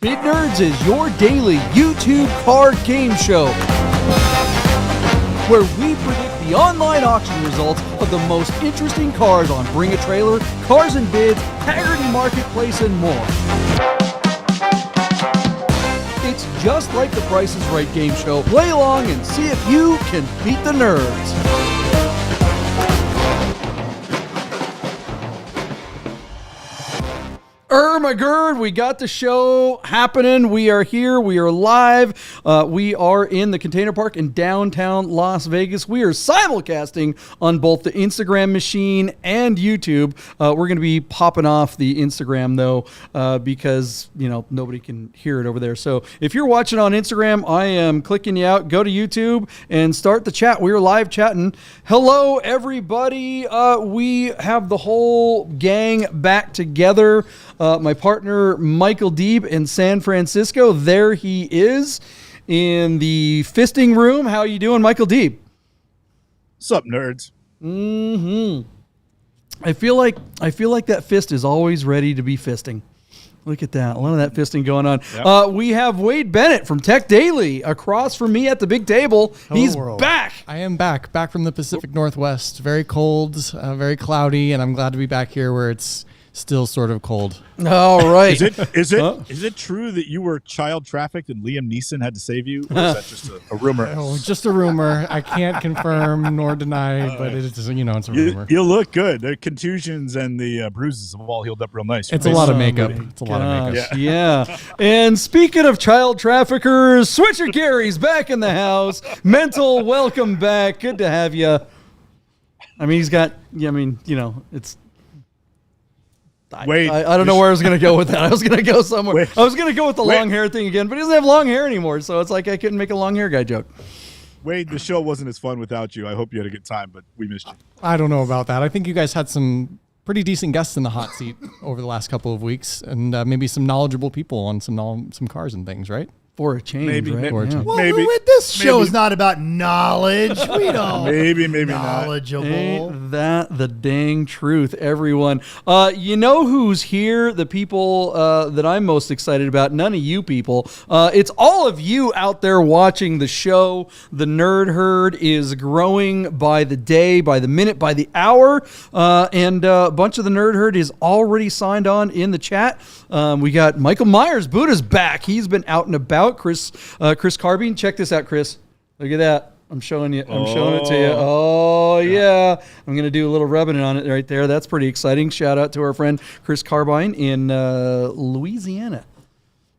Bit Nerds is your daily YouTube card game show where we predict the online auction results of the most interesting cars on Bring a Trailer, Cars and Bids, Haggerty Marketplace, and more. It's just like the Price is Right game show. Play along and see if you can beat the nerds. My gird, we got the show happening. We are here. We are live. We are in the Container Park in downtown Las Vegas. We are simulcasting on both the Instagram machine and YouTube. We're going to be popping off the Instagram, though, because, you know, nobody can hear it over there. So if you're watching on Instagram, I am clicking you out. Go to YouTube and start the chat. We are live chatting. Hello, everybody. We have the whole gang back together. My partner, Michael Deeb in San Francisco. There he is in the fisting room. How you doing, Michael Deeb? What's up, nerds? I feel like that fist is always ready to be fisting. Look at that. A lot of that fisting going on. Yep. We have Wade Bennet from Tech Daily across from me at the big table. Hello, He's world. back. I am back from the Pacific Northwest. Very cold, very cloudy, and I'm glad to be back here where it's still sort of cold. All right. Is it true that you were child trafficked and Liam Neeson had to save you? Or is that just a rumor? Oh, just a rumor. I can't confirm nor deny, but it's a rumor. You look good. The contusions and the bruises have all healed up real nice. It's a lot of makeup. It's a lot of makeup. Yeah. And speaking of child traffickers, Switcher Gary's back in the house. Mental, welcome back. Good to have you. I mean, it's... Wait, I don't know where I was going to go with that. I was going to go somewhere. Wait, I was going to go with the long hair thing again, but he doesn't have long hair anymore, so it's like I couldn't make a long hair guy joke. Wade, the show wasn't as fun without you. I hope you had a good time, but we missed you. I don't know about that. I think you guys had some pretty decent guests in the hot seat over the last couple of weeks, and maybe some knowledgeable people on some cars and things, right? For a change, maybe, right? Well, maybe. This show is not about knowledge. We don't. Maybe knowledgeable. not. Ain't that the dang truth, everyone? You know who's here? The people that I'm most excited about. None of you people. It's all of you out there watching the show. The Nerd Herd is growing by the day, by the minute, by the hour. And a bunch of the Nerd Herd is already signed on in the chat. We got Michael Myers. Buddha's back. He's been out and about. Chris Carbine, check this out, Chris. Look at that. I'm showing you. I'm showing it to you. Oh yeah. I'm gonna do a little rubbing on it right there. That's pretty exciting. Shout out to our friend Chris Carbine in Louisiana,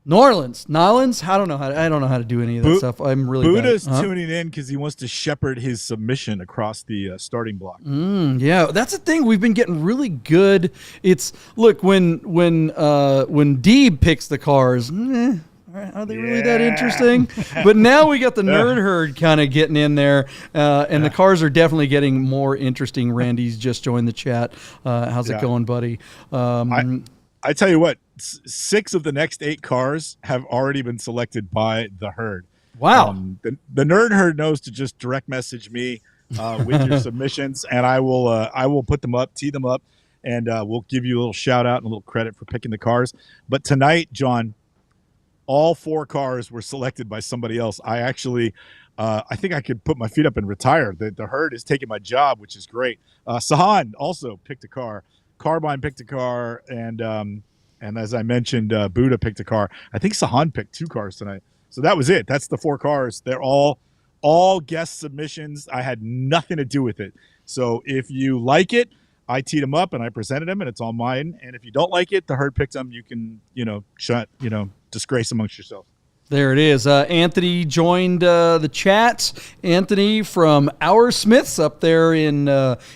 New Orleans. I don't know how to do any of that stuff. I'm really Buddha's bad. tuning in because he wants to shepherd his submission across the starting block. Yeah, that's the thing. We've been getting really good. It's look when Deeb picks the cars. Are they really that interesting? But now we got the Nerd Herd kind of getting in there, and the cars are definitely getting more interesting. Randy's just joined the chat. How's it going, buddy? I tell you what, 6 of the next 8 cars have already been selected by the herd. Wow. The Nerd Herd knows to just direct message me with your submissions, and I will put them up, tee them up, and we'll give you a little shout out and a little credit for picking the cars. But tonight, John, all 4 cars were selected by somebody else. I actually, I think I could put my feet up and retire. The herd is taking my job, which is great. Sahan also picked a car. Carbine picked a car, and as I mentioned, Buddha picked a car. I think Sahan picked 2 cars tonight. So that was it. That's the 4 cars. They're all guest submissions. I had nothing to do with it. So if you like it, I teed them up and I presented them, and it's all mine. And if you don't like it, the herd picked them. You can, disgrace amongst yourselves. There it is. Anthony joined the chat. Anthony from Our Smiths up there in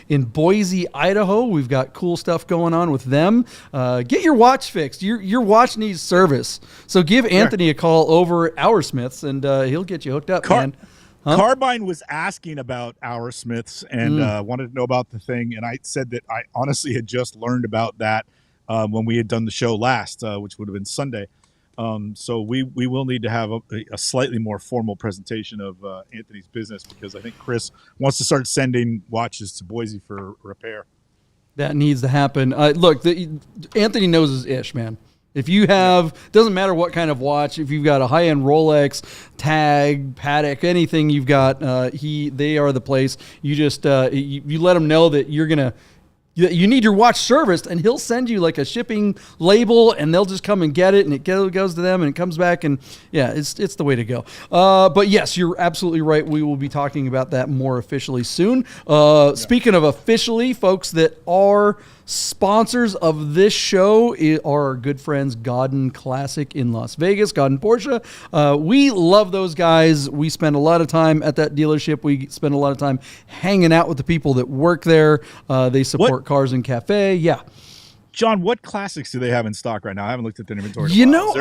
Boise, Idaho. We've got cool stuff going on with them. Get your watch fixed. Your watch needs service. So give Anthony a call over at Our Smiths, and he'll get you hooked up, man. Huh? Carbine was asking about Our Smiths and wanted to know about the thing, and I said that I honestly had just learned about that when we had done the show last, which would have been Sunday. So we will need to have a slightly more formal presentation of Anthony's business, because I think Chris wants to start sending watches to Boise for repair. That needs to happen. Look, Anthony knows his ish, man. If you have, doesn't matter what kind of watch, if you've got a high-end Rolex, Tag, Patek, anything you've got, they are the place. You just you let them know that you need your watch serviced, and he'll send you like a shipping label, and they'll just come and get it, and it goes to them, and it comes back, and yeah, it's the way to go. But yes, you're absolutely right. We will be talking about that more officially soon. Speaking of officially, folks that are sponsors of this show are our good friends Godden Classic in Las Vegas, Godden Porsche. We love those guys. We spend a lot of time at that dealership. We spend a lot of time hanging out with the people that work there. They support Cars and Cafe. Yeah. John, what classics do they have in stock right now? I haven't looked at their inventory. You know, is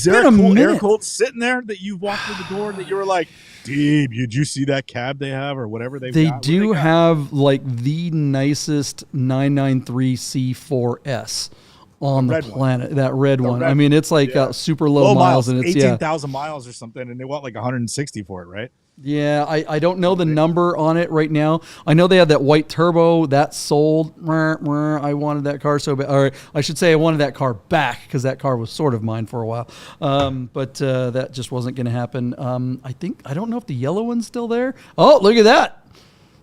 there a cool air cooled sitting there that you walked through the door that you were like, Deeb, did you see that cab they have or whatever they've got? They do have like the nicest 993 C4S on the planet. That red one. I mean, it's like super low miles, and it's 18,000 miles or something, and they want like 160 for it, right? Yeah, I don't know the number on it right now. I know they had that white turbo that sold. I wanted that car so bad. Or I should say I wanted that car back because that car was sort of mine for a while. But that just wasn't going to happen. I don't know if the yellow one's still there. Oh, look at that.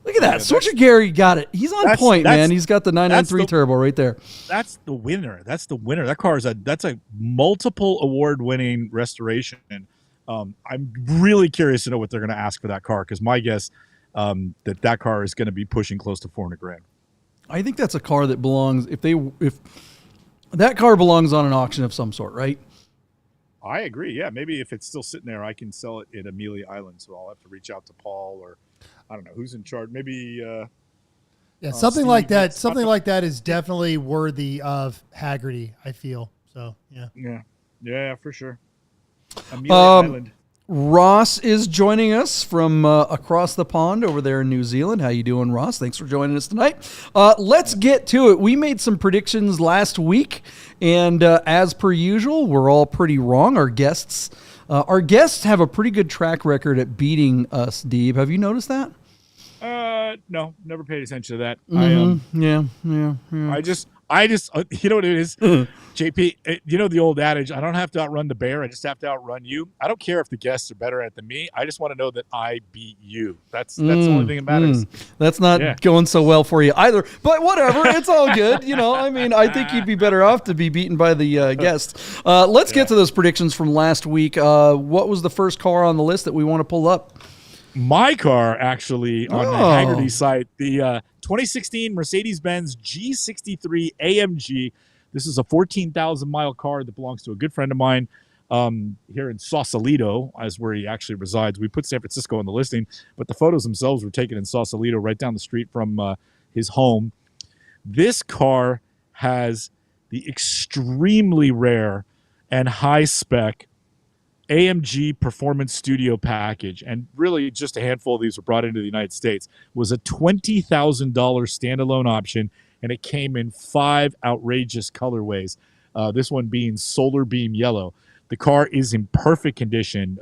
Look at that. Switcher Gary got it. He's on point, man. He's got the 993 turbo right there. That's the winner. That car is that's a multiple award-winning restoration. I'm really curious to know what they're going to ask for that car, because my guess that car is going to be pushing close to $400,000. I think that's a car that belongs if that car belongs on an auction of some sort, right? I agree. Yeah, maybe if it's still sitting there, I can sell it at Amelia Island. So I'll have to reach out to Paul, or I don't know who's in charge. Maybe something like that. Something like that is definitely worthy of Haggerty, I feel. So yeah, for sure. Amelia Island. Ross is joining us from across the pond over there in New Zealand. How you doing, Ross? Thanks for joining us tonight. Let's get to it. We made some predictions last week, and as per usual, we're all pretty wrong. Our guests have a pretty good track record at beating us, Deeb. Have you noticed that? No, never paid attention to that. Mm-hmm. Yeah. I just, you know what it is, JP, you know the old adage, I don't have to outrun the bear, I just have to outrun you. I don't care if the guests are better at than me. I just want to know that I beat you. That's the only thing that matters. That's not going so well for you either, but whatever. It's all good. I mean, I think you'd be better off to be beaten by the guests. Let's get to those predictions from last week. What was the first car on the list that we want to pull up? My car, actually, on the Haggerty site, the 2016 Mercedes-Benz G63 AMG. This is a 14,000-mile car that belongs to a good friend of mine here in Sausalito, as where he actually resides. We put San Francisco on the listing, but the photos themselves were taken in Sausalito, right down the street from his home. This car has the extremely rare and high-spec AMG Performance Studio package, and really just a handful of these were brought into the United States. It was a $20,000 standalone option, and it came in 5 outrageous colorways, this one being solar beam yellow. The car is in perfect condition.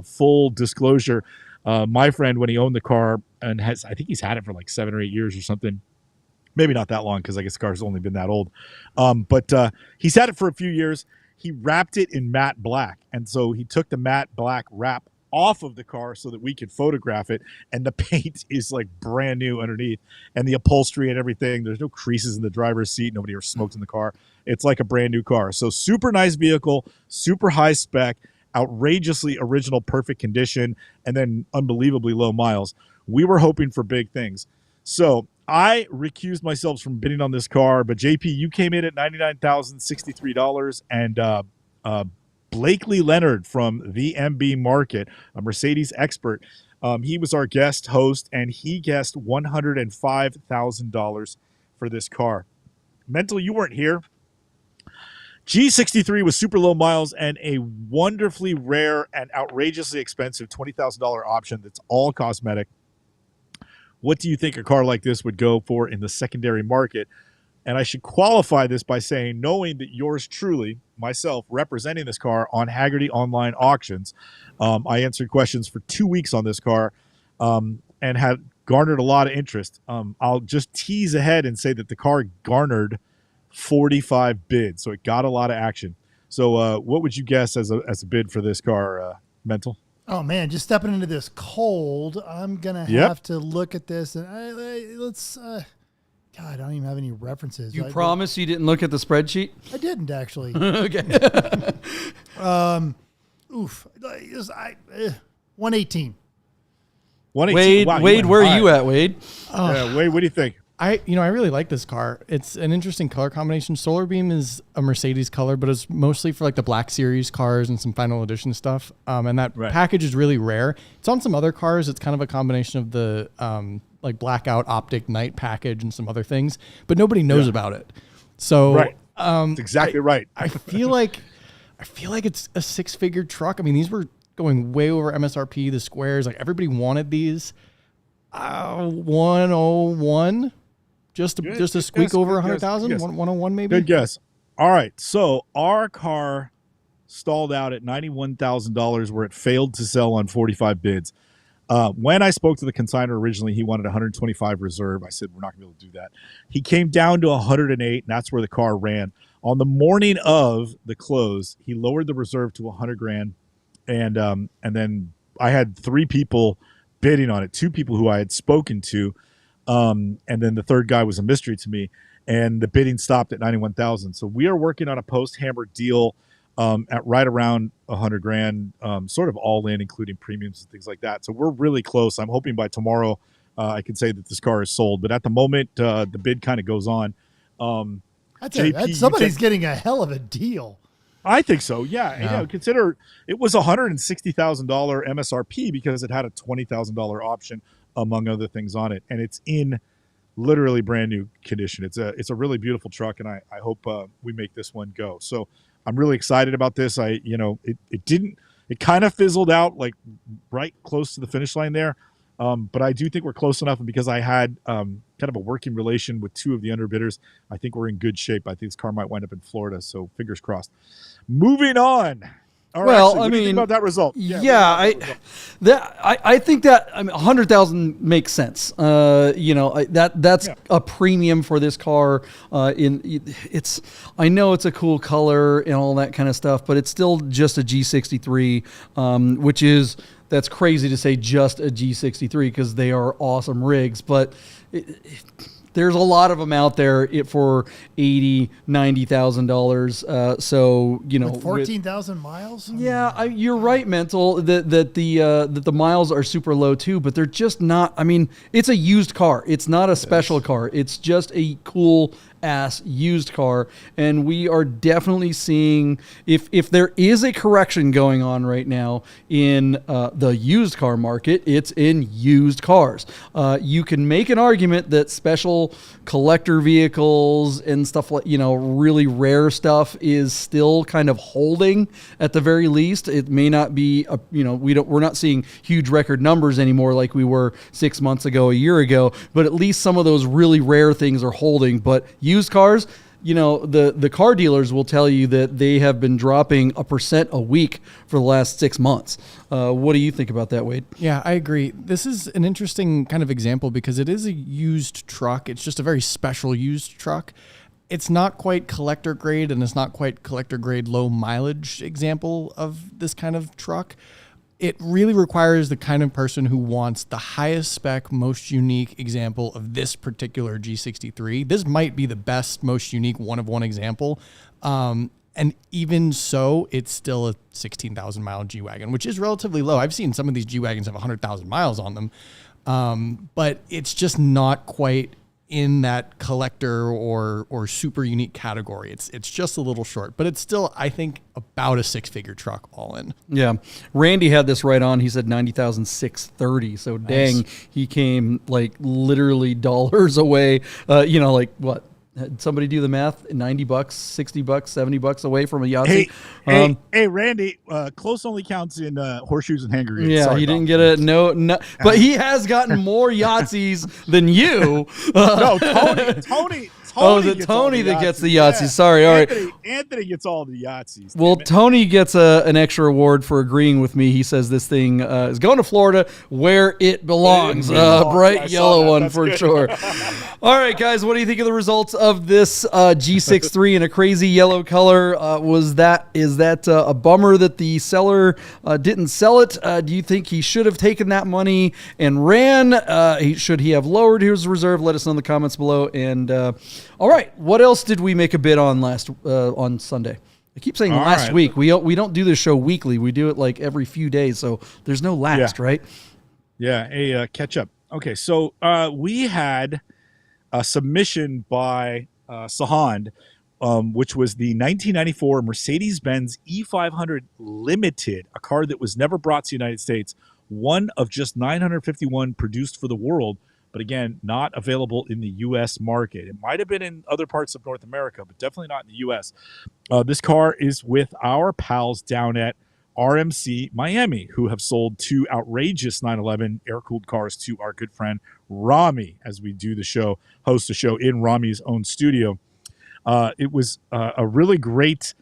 Full disclosure, my friend, when he owned the car, and I think he's had it for like 7 or 8 years or something, maybe not that long because I guess the car's only been that old, but he's had it for a few years. He wrapped it in matte black, and so he took the matte black wrap off of the car so that we could photograph it, and the paint is like brand new underneath, and the upholstery and everything. There's no creases in the driver's seat. Nobody ever smoked in the car. It's like a brand new car. So super nice vehicle, super high spec, outrageously original, perfect condition, and then unbelievably low miles. We were hoping for big things. So I recused myself from bidding on this car, but JP, you came in at $99,063, and Blakely Leonard from the MB Market, a Mercedes expert, he was our guest host, and he guessed $105,000 for this car. Mental, you weren't here. G63 was super low miles and a wonderfully rare and outrageously expensive $20,000 option that's all cosmetic. What do you think a car like this would go for in the secondary market? And I should qualify this by saying, knowing that yours truly, myself, representing this car on Haggerty Online Auctions, I answered questions for 2 weeks on this car and had garnered a lot of interest. I'll just tease ahead and say that the car garnered 45 bids. So it got a lot of action. So what would you guess as a bid for this car, Mental? Oh man, just stepping into this cold. I'm gonna have to look at this and let's. God, I don't even have any references. You promise you didn't look at the spreadsheet? I didn't actually. Okay. 118. 118. Wade, where are you at, Wade? Wade, what do you think? I really like this car. It's an interesting color combination. Solar Beam is a Mercedes color, but it's mostly for like the Black Series cars and some final edition stuff. And that package is really rare. It's on some other cars. It's kind of a combination of the like blackout optic night package and some other things, but nobody knows about it. So that's exactly right. I feel like it's a 6-figure truck. I mean, these were going way over MSRP. The squares, like everybody wanted these. 101. Just a squeak over 100,000, 101 maybe. Good guess. All right, so our car stalled out at $91,000, where it failed to sell on 45 bids. When I spoke to the consignor originally, he wanted 125 reserve. I said we're not going to be able to do that. He came down to 108, and that's where the car ran. On the morning of the close, he lowered the reserve to 100 grand, and then I had 3 people bidding on it, 2 people who I had spoken to. And then the third guy was a mystery to me, and the bidding stopped at 91,000. So we are working on a post-hammer deal at right around 100 grand, sort of all in, including premiums and things like that. So we're really close. I'm hoping by tomorrow I can say that this car is sold. But at the moment, the bid kind of goes on. Somebody's getting a hell of a deal. I think so. Yeah. Consider it was $160,000 MSRP because it had a $20,000 option, among other things on it, and it's in literally brand new condition. It's a really beautiful truck, and I hope we make this one go. So I'm really excited about this. It kind of fizzled out like right close to the finish line there, but I do think we're close enough, and because I had kind of a working relation with 2 of the underbidders, I think we're in good shape. I think this car might wind up in Florida, so fingers crossed. Moving on. Well, what do you think about that result? I think that 100,000 makes sense. That's a premium for this car. I know it's a cool color and all that kind of stuff, but it's still just a G63, that's crazy to say just a G63 because they are awesome rigs, but there's a lot of them out there for $80,000, $90,000. So with 14,000 miles. Yeah, you're right, Mental. That the miles are super low too, but they're just not. I mean, it's a used car. It's not a special car. It's just a cool ass used car, and we are definitely seeing if there is a correction going on right now in the used car market, it's in used cars. You can make an argument that special collector vehicles and stuff like really rare stuff is still kind of holding at the very least. It may not be we're not seeing huge record numbers anymore like we were 6 months ago, a year ago, but at least some of those really rare things are holding. But used cars, the car dealers will tell you that they have been dropping 1% a week for the last 6 months. What do you think about that, Wade? Yeah, I agree. This is an interesting kind of example because it is a used truck. It's just a very special used truck. It's not quite collector grade, and it's not quite collector grade low mileage example of this kind of truck. It really requires the kind of person who wants the highest spec, most unique example of this particular G63. This might be the best, most unique one-of-one example. And even so, it's still a 16,000 mile G-Wagon, which is relatively low. I've seen some of these G-Wagons have 100,000 miles on them. But it's just not quite in that collector or super unique category. It's just a little short, but it's still, I think, about a 6-figure truck all in. Yeah. Randy had this right on. He said 90,630. So nice. Dang, he came like literally dollars away. Like what? Had somebody do the math? $90, $60, $70 away from a Yahtzee. Hey, Randy, close only counts in horseshoes and hand grenades. Yeah, Sorry, he didn't get it. No, but he has gotten more Yahtzees than you. No, Oh, is it gets all Tony that gets the Yahtzees. Yahtzees? Yeah. Sorry, all right. Anthony gets all the Yahtzees. Well, damn it. Tony gets an extra award for agreeing with me. He says this thing is going to Florida where it belongs. Bright I saw yellow that. one That's for good. sure. All right, guys, what do you think of the results of this G6 in a crazy yellow color? Is that a bummer that the seller didn't sell it? Do you think he should have taken that money and ran? Should he have lowered his reserve? Let us know in the comments below. And all right, what else did we make a bid on on Sunday? I keep saying last week. We don't do this show weekly. We do it like every few days, so there's no last, right? Yeah, a catch up. Okay, so we had a submission by Sahand, which was the 1994 Mercedes-Benz E500 Limited, a car that was never brought to the United States, one of just 951 produced for the world, but again, not available in the U.S. market. It might have been in other parts of North America, but definitely not in the U.S. This car is with our pals down at RMC Miami, who have sold 2 outrageous 911 air-cooled cars to our good friend Rami, as we do the show, host the show in Rami's own studio. It was a really great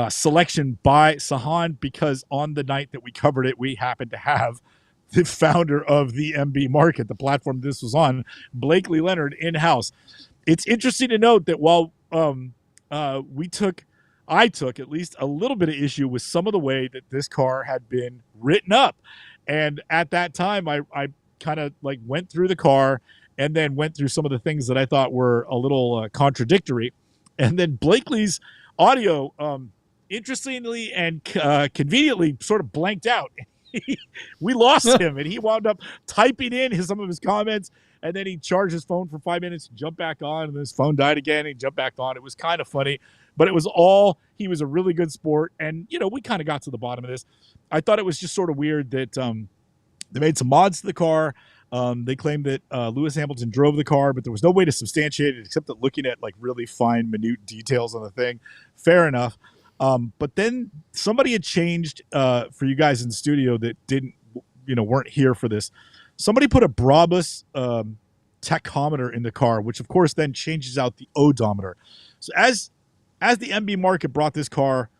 selection by Sahand, because on the night that we covered it, we happened to have the founder of the MB Market, the platform this was on, Blakely Leonard, in-house. It's interesting to note that while I took at least a little bit of issue with some of the way that this car had been written up. And at that time, I kind of like went through the car and then went through some of the things that I thought were a little contradictory. And then Blakely's audio, interestingly and conveniently, sort of blanked out. We lost him, and he wound up typing in some of his comments, and then he charged his phone for 5 minutes, jumped back on, and his phone died again, and he jumped back on. It was kind of funny, but it was he was a really good sport, and, we kind of got to the bottom of this. I thought it was just sort of weird that they made some mods to the car. They claimed that Lewis Hamilton drove the car, but there was no way to substantiate it except that looking at, like, really fine, minute details on the thing. Fair enough. But then somebody had changed for you guys in the studio that weren't here for this. Somebody put a Brabus tachometer in the car, which of course then changes out the odometer. So as the MB Market brought this car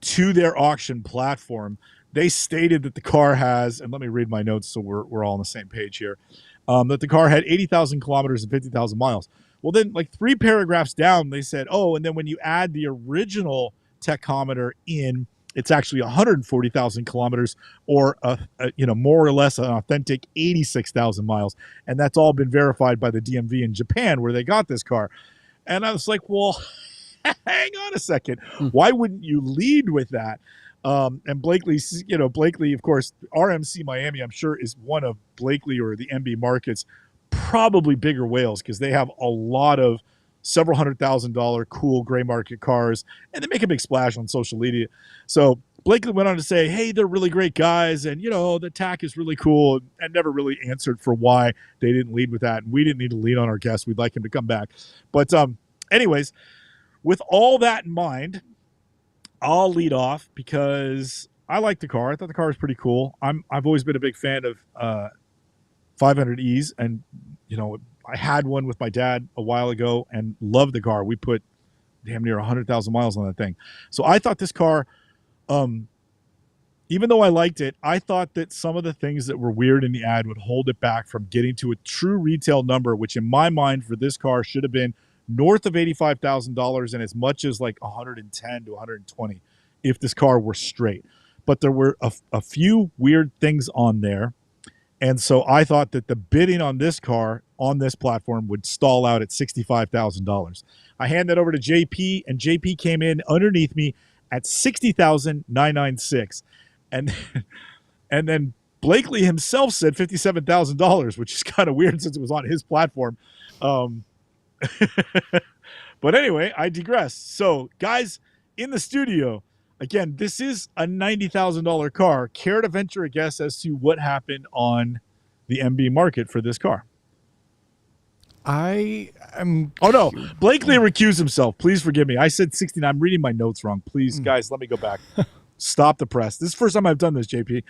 to their auction platform, they stated that the car has, and let me read my notes so we're all on the same page here, that the car had 80,000 kilometers and 50,000 miles. Well, then like 3 paragraphs down, they said, and then when you add the original tachometer in, it's actually 140,000 kilometers, or more or less an authentic 86,000 miles, and that's all been verified by the DMV in Japan, where they got this car. And I was like, well, hang on a second, why wouldn't you lead with that? And Blakely, of course, RMC Miami, I'm sure, is one of Blakely or the MB Market's probably bigger whales, because they have a lot of several $100,000 cool gray market cars, and they make a big splash on social media. So Blakely went on to say, hey, they're really great guys, and the TAC is really cool, and never really answered for why they didn't lead with that. And we didn't need to lead on our guest. We'd like him to come back. But anyways, with all that in mind, I'll lead off because I like the car. I thought the car was pretty cool. I've always been a big fan of 500Es, and I had one with my dad a while ago and loved the car. We put damn near 100,000 miles on that thing. So I thought this car, even though I liked it, I thought that some of the things that were weird in the ad would hold it back from getting to a true retail number, which in my mind for this car should have been north of $85,000 and as much as like 110 to 120 if this car were straight. But there were a few weird things on there. And so I thought that the bidding on this car on this platform would stall out at $65,000. I hand that over to JP, and JP came in underneath me at $60,996. And then Blakely himself said $57,000, which is kind of weird since it was on his platform. But anyway, I digress. So guys in the studio, again, this is a $90,000 car. Care to venture a guess as to what happened on the MB Market for this car? I am. Oh, no. Blakely recused himself. Please forgive me. I said 69. I'm reading my notes wrong. Please, guys, let me go back. Stop the press. This is the first time I've done this, JP.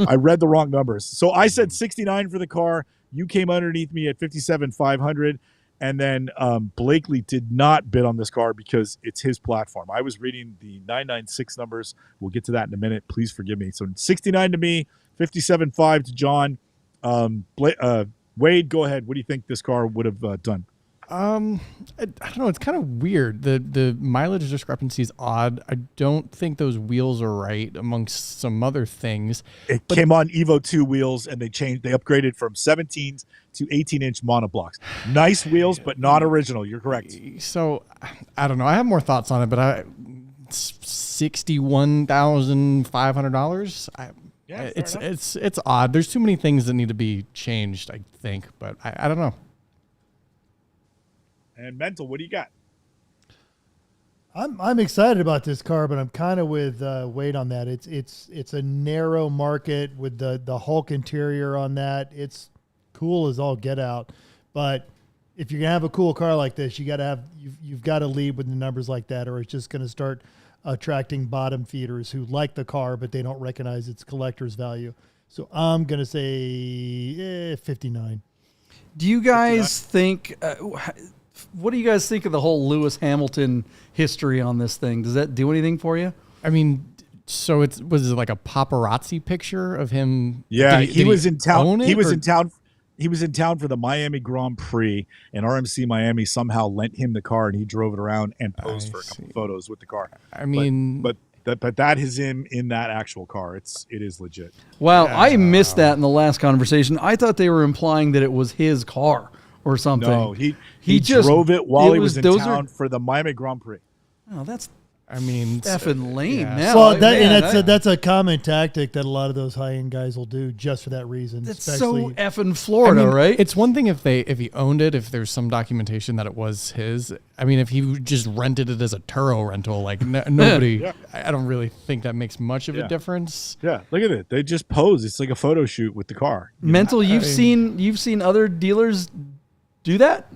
I read the wrong numbers. So I said 69 for the car. You came underneath me at 57,500. And then Blakely did not bid on this car because it's his platform. I was reading the 996 numbers. We'll get to that in a minute. Please forgive me. So 69 to me, 57.5 to John. Wade, go ahead. What do you think this car would have done? I don't know. It's kind of weird. The mileage discrepancy is odd. I don't think those wheels are right amongst some other things. It came on Evo 2 wheels, and they upgraded from 17s to 18-inch monoblocks. Nice wheels, but not original. You're correct. So I don't know. I have more thoughts on it, but $61,500. Yeah, it's odd. There's too many things that need to be changed, I think, but I don't know. And Mental, what do you got? I'm excited about this car, but I'm kind of with Wade on that. It's a narrow market with the Hulk interior on that. It's cool as all get out, but if you're gonna have a cool car like this, you've got to lead with the numbers like that, or it's just gonna start attracting bottom feeders who like the car but they don't recognize its collector's value. So I'm gonna say 59. Do you guys think? What do you guys think of the whole Lewis Hamilton history on this thing? Does that do anything for you? I mean, so was it like a paparazzi picture of him? Yeah, he was in town. He was or? in town. He was in town for the Miami Grand Prix, and RMC Miami somehow lent him the car, and he drove it around and posed for a couple photos with the car. I mean, but that is him in that actual car. It is legit. Wow, yeah. I missed that in the last conversation. I thought they were implying that it was his car or something. No, he just drove it while he was in town for the Miami Grand Prix. Oh, that's effing lame. Yeah. Now, Well, that's a common tactic that a lot of those high end guys will do just for that reason. That's so effing Florida, right? It's one thing if he owned it, if there's some documentation that it was his. I mean, if he just rented it as a Turo rental, like nobody, Yeah. I don't really think that makes much of a difference. Yeah, look at it. They just pose. It's like a photo shoot with the car. Mental, you've seen other dealers do that?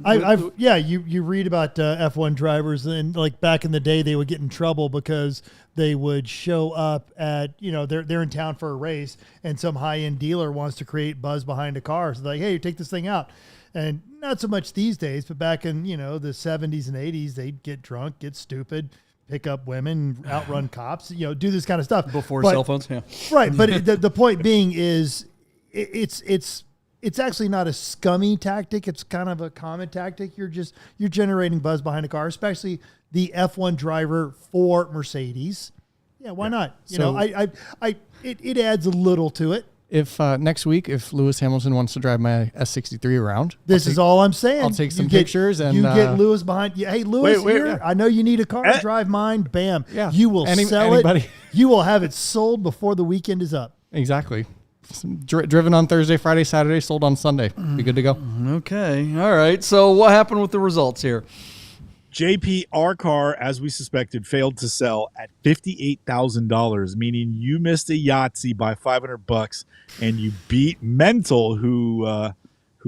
You read about F1 drivers, and like back in the day, they would get in trouble because they would show up at, they're in town for a race, and some high end dealer wants to create buzz behind a car. So they're like, hey, take this thing out. And not so much these days, but back in the 70s and 80s, they'd get drunk, get stupid, pick up women, outrun cops, do this kind of stuff before cell phones. Yeah, right. But the point being is, it's actually not a scummy tactic. It's kind of a common tactic. You're generating buzz behind a car, especially the F1 driver for Mercedes. Yeah, why not? It adds a little to it. If next week, if Lewis Hamilton wants to drive my S63 around, this is all I'm saying. I'll take some pictures and you get Lewis behind you. Hey, Lewis, I know you need a car. Drive mine. Bam. Yeah. You will sell it. You will have it sold before the weekend is up. Exactly. Driven on Thursday, Friday, Saturday, sold on Sunday. Be good to go. Okay. All right. So what happened with the results here? JP, our car, as we suspected, failed to sell at $58,000, meaning you missed a Yahtzee by $500, and you beat Mental, who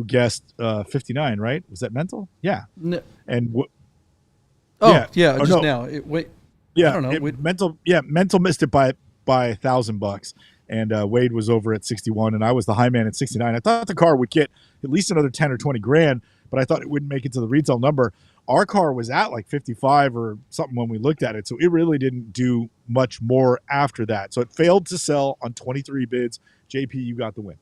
guessed 59. Right? Was that Mental? Yeah. No. And now. Wait. Yeah. I don't know. Mental missed it by $1,000. And Wade was over at 61, and I was the high man at 69. I thought the car would get at least another 10 or 20 grand, but I thought it wouldn't make it to the retail number. Our car was at like 55 or something when we looked at it, so it really didn't do much more after that. So it failed to sell on 23 bids. JP, you got the win.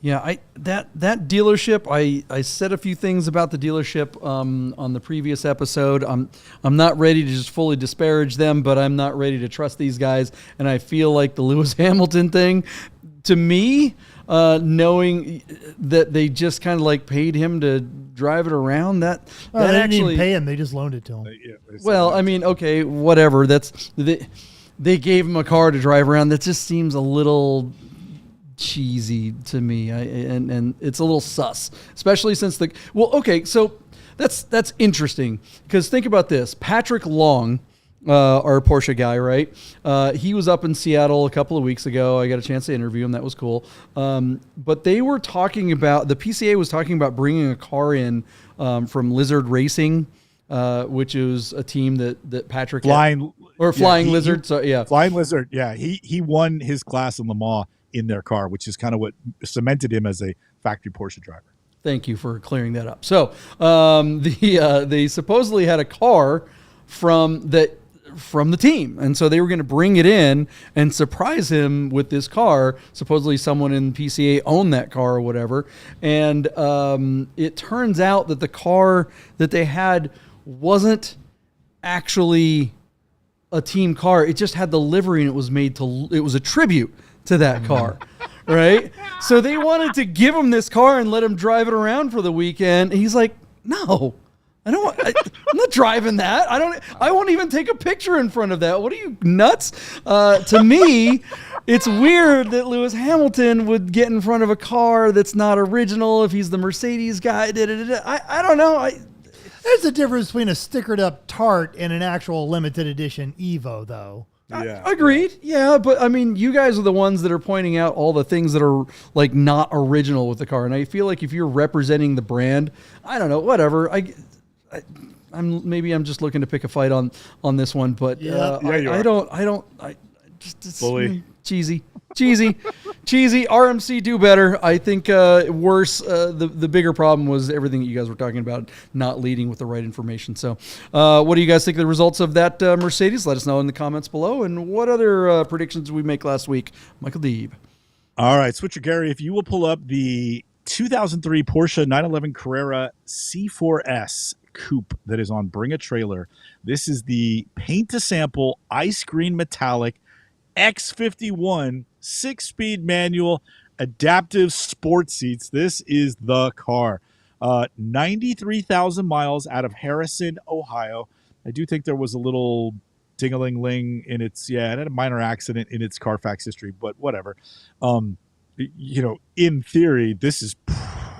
Yeah, that dealership. I said a few things about the dealership on the previous episode. I'm not ready to just fully disparage them, but I'm not ready to trust these guys. And I feel like the Lewis Hamilton thing, to me, knowing that they just kind of like paid him to drive it around, that they didn't even pay him; they just loaned it to him. Well, I mean, okay, whatever. They gave him a car to drive around. That just seems a little cheesy to me, and it's a little sus, especially since so that's interesting, because think about this. Patrick Long, our Porsche guy, right? He was up in Seattle a couple of weeks ago. I got a chance to interview him. That was cool. But they were talking about, the PCA was talking about bringing a car in from Lizard Racing, which is a team that Patrick Flying Lizard. Flying Lizard. Yeah, he won his class in Le Mans in their car, which is kind of what cemented him as a factory Porsche driver. Thank you for clearing that up. So they supposedly had a car from the team, and so they were going to bring it in and surprise him with this car. Supposedly someone in PCA owned that car or whatever, and it turns out that the car that they had wasn't actually a team car. It just had the livery, and it was a tribute to that car. Right? So they wanted to give him this car and let him drive it around for the weekend. And he's like, no, I'm not driving that. I won't even take a picture in front of that. What are you, nuts? To me, it's weird that Lewis Hamilton would get in front of a car that's not original if he's the Mercedes guy. I don't know. There's a difference between a stickered up tart and an actual limited edition Evo, though. Yeah. Agreed. Yeah, but I mean, you guys are the ones that are pointing out all the things that are like not original with the car, and I feel like if you're representing the brand, I don't know, whatever. I'm just looking to pick a fight on this one, but it's Bully. cheesy. RMC do better. I think worse. The bigger problem was everything that you guys were talking about, not leading with the right information. So what do you guys think of the results of that Mercedes? Let us know in the comments below. And what other predictions did we make last week? Michael Deeb. All right, Switcher Gary, if you will pull up the 2003 Porsche 911 Carrera C4S coupe that is on Bring a Trailer. This is the paint to sample ice green metallic X51 6-speed manual adaptive sport seats. This is the car. 93,000 miles out of Harrison, Ohio. I do think there was a little ding-a-ling-ling in its, it had a minor accident in its Carfax history, but whatever. In theory, this is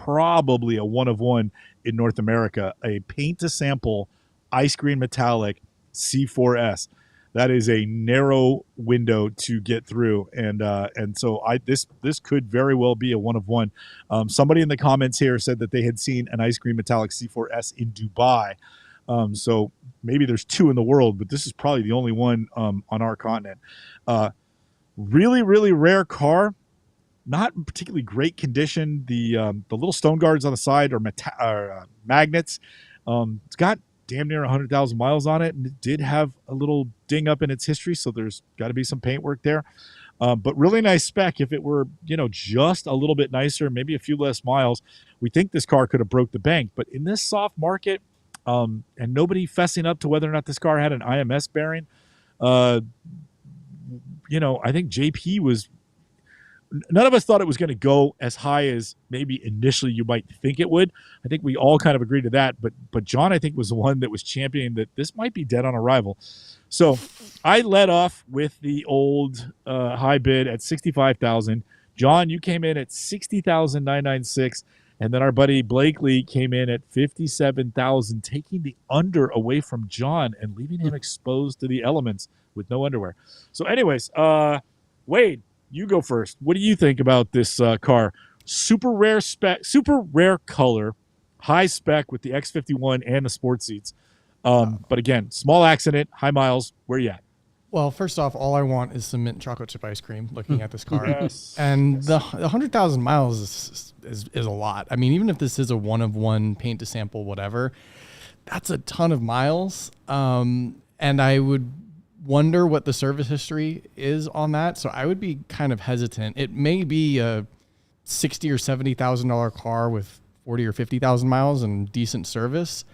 probably a one of one in North America, a paint to sample ice green metallic C4S. That is a narrow window to get through, and so this could very well be a one of one. Somebody in the comments here said that they had seen an ice cream metallic C4S in Dubai, so maybe there's two in the world, but this is probably the only one on our continent. Really, really rare car, not in particularly great condition. The little stone guards on the side are magnets. It's got damn near 100,000 miles on it, and it did have a little ding up in its history, so there's got to be some paint work there. But really nice spec. If it were, just a little bit nicer, maybe a few less miles, we think this car could have broke the bank. But in this soft market, and nobody fessing up to whether or not this car had an IMS bearing, I think JP was. None of us thought it was going to go as high as maybe initially you might think it would. I think we all kind of agreed to that. But John, I think, was the one that was championing that this might be dead on arrival. So I led off with the old high bid at $65,000. John, you came in at $60,996, and then our buddy Blakely came in at $57,000, taking the under away from John and leaving him exposed to the elements with no underwear. So, anyways, Wade, you go first. What do you think about this car? Super rare color, high spec with the X51 and the sport seats. But again, small accident, high miles. Where you at? Well, first off, all I want is some mint chocolate chip ice cream looking at this car. Yes. And the 100,000 miles is a lot. I mean, even if this is a one of one paint to sample, whatever, that's a ton of miles. And I would wonder what the service history is on that. So I would be kind of hesitant. It may be a $60,000 or $70,000 car with 40 or 50,000 miles and decent service,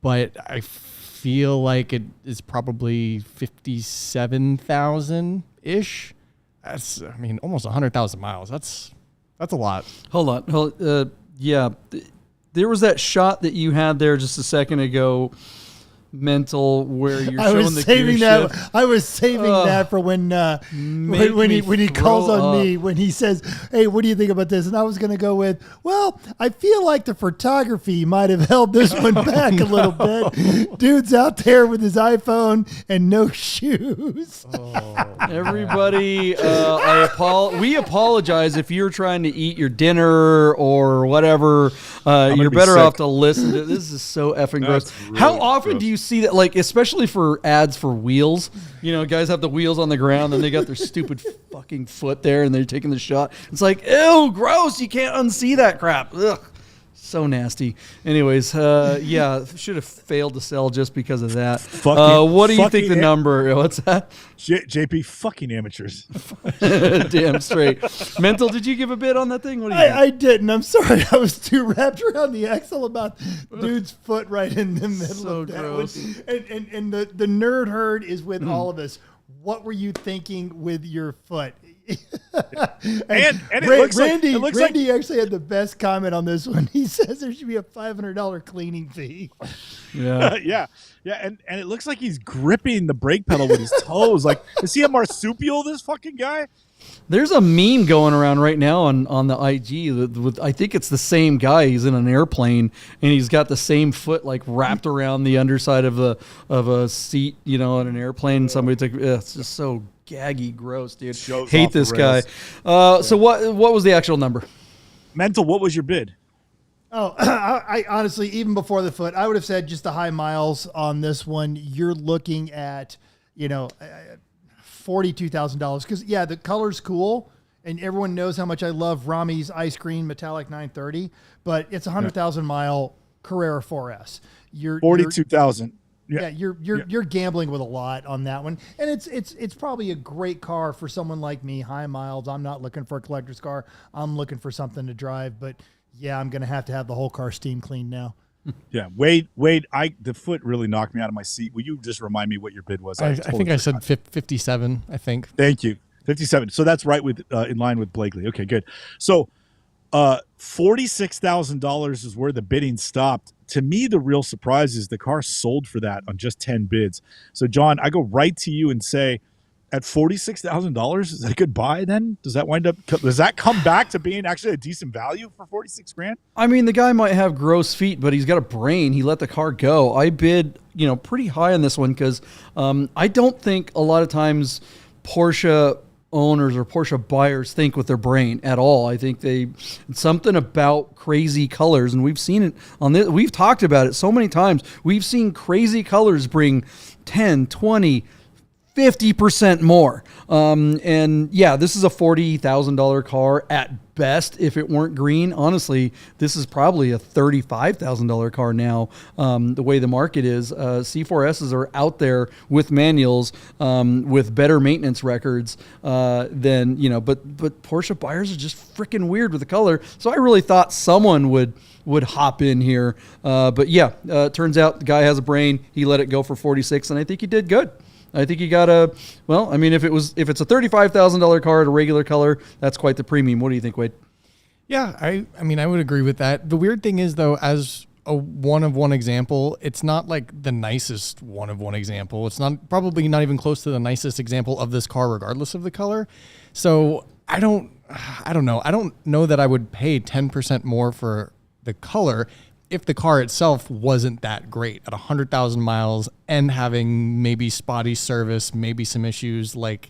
but I feel like it is probably 57,000 ish. That's, almost 100,000 miles. That's a lot. Hold on. Yeah. There was that shot that you had there just a second ago, mental, where you're showing the gear shift. I was saving that for when he calls on me, when he says, "Hey, what do you think about this?" And I was going to go with, "Well, I feel like the photography might have held this one back a little bit." Dude's out there with his iPhone and no shoes. Everybody, we apologize if you're trying to eat your dinner or whatever. You're better off to listen to this. Is so effing gross. Really How often gross. do you see that, like, especially for ads for wheels? Guys have the wheels on the ground, and they got their stupid fucking foot there, and they're taking the shot. It's like, ew, gross. You can't unsee that crap. Ugh. So nasty. Anyways, yeah, should have failed to sell just because of that. What do you think the number? What's that? JP, fucking amateurs. Damn straight. Mental, did you give a bid on that thing? What do you think? I didn't. I'm sorry. I was too wrapped around the axle about dude's foot right in the middle So of that gross. one. And the nerd herd is with all of us. What were you thinking with your foot? and it looks Randy actually had the best comment on this one. He says there should be a $500 cleaning fee. Yeah. yeah, and it looks like he's gripping the brake pedal with his toes. Like, is he a marsupial? This fucking guy. There's a meme going around right now on the IG with I think it's the same guy. He's in an airplane and he's got the same foot like wrapped around the underside of a seat, you know, in an airplane. Somebody took it's just so gaggy, gross, dude. Hate this guy. So what was the actual number? Mental, what was your bid? Oh, I honestly, even before the foot, I would have said just the high miles on this one. You're looking at, $42,000 because the color's cool and everyone knows how much I love Rami's ice cream metallic 930, but it's a 100,000 mile Carrera 4S. You're 42,000. Yeah, you're gambling with a lot on that one, and it's probably a great car for someone like me, high miles. I'm not looking for a collector's car. I'm looking for something to drive, but yeah, I'm gonna have to have the whole car steam cleaned now. Yeah, Wade, the foot really knocked me out of my seat. Will you just remind me what your bid was? I think I said 57. I think. Thank you, 57. So that's right with in line with Blakely. Okay, good. So, $46,000 is where the bidding stopped. To me, the real surprise is the car sold for that on just 10 bids. So, John, I go right to you and say, at $46,000, is that a good buy then? Does that come back to being actually a decent value for 46 grand? I mean, the guy might have gross feet, but he's got a brain. He let the car go. I bid, pretty high on this one because I don't think a lot of times Porsche owners or Porsche buyers think with their brain at all. I think something about crazy colors, and we've seen it on this. We've talked about it so many times. We've seen crazy colors bring 10, 20, 50% more. And yeah, this is a $40,000 car at best. If it weren't green, honestly, this is probably a $35,000 car now. The way the market is, C4Ss are out there with manuals, with better maintenance records, than, but Porsche buyers are just freaking weird with the color. So I really thought someone would hop in here. But yeah, turns out the guy has a brain. He let it go for 46, and I think he did good. I think you got if it's a $35,000 car at a regular color, that's quite the premium. What do you think, Wade? Yeah, I mean, I would agree with that. The weird thing is, though, as a one-of-one example, it's not like the nicest one-of-one example. It's probably not even close to the nicest example of this car, regardless of the color. So I don't know. I don't know that I would pay 10% more for the color if the car itself wasn't that great at 100,000 miles and having maybe spotty service, maybe some issues. Like,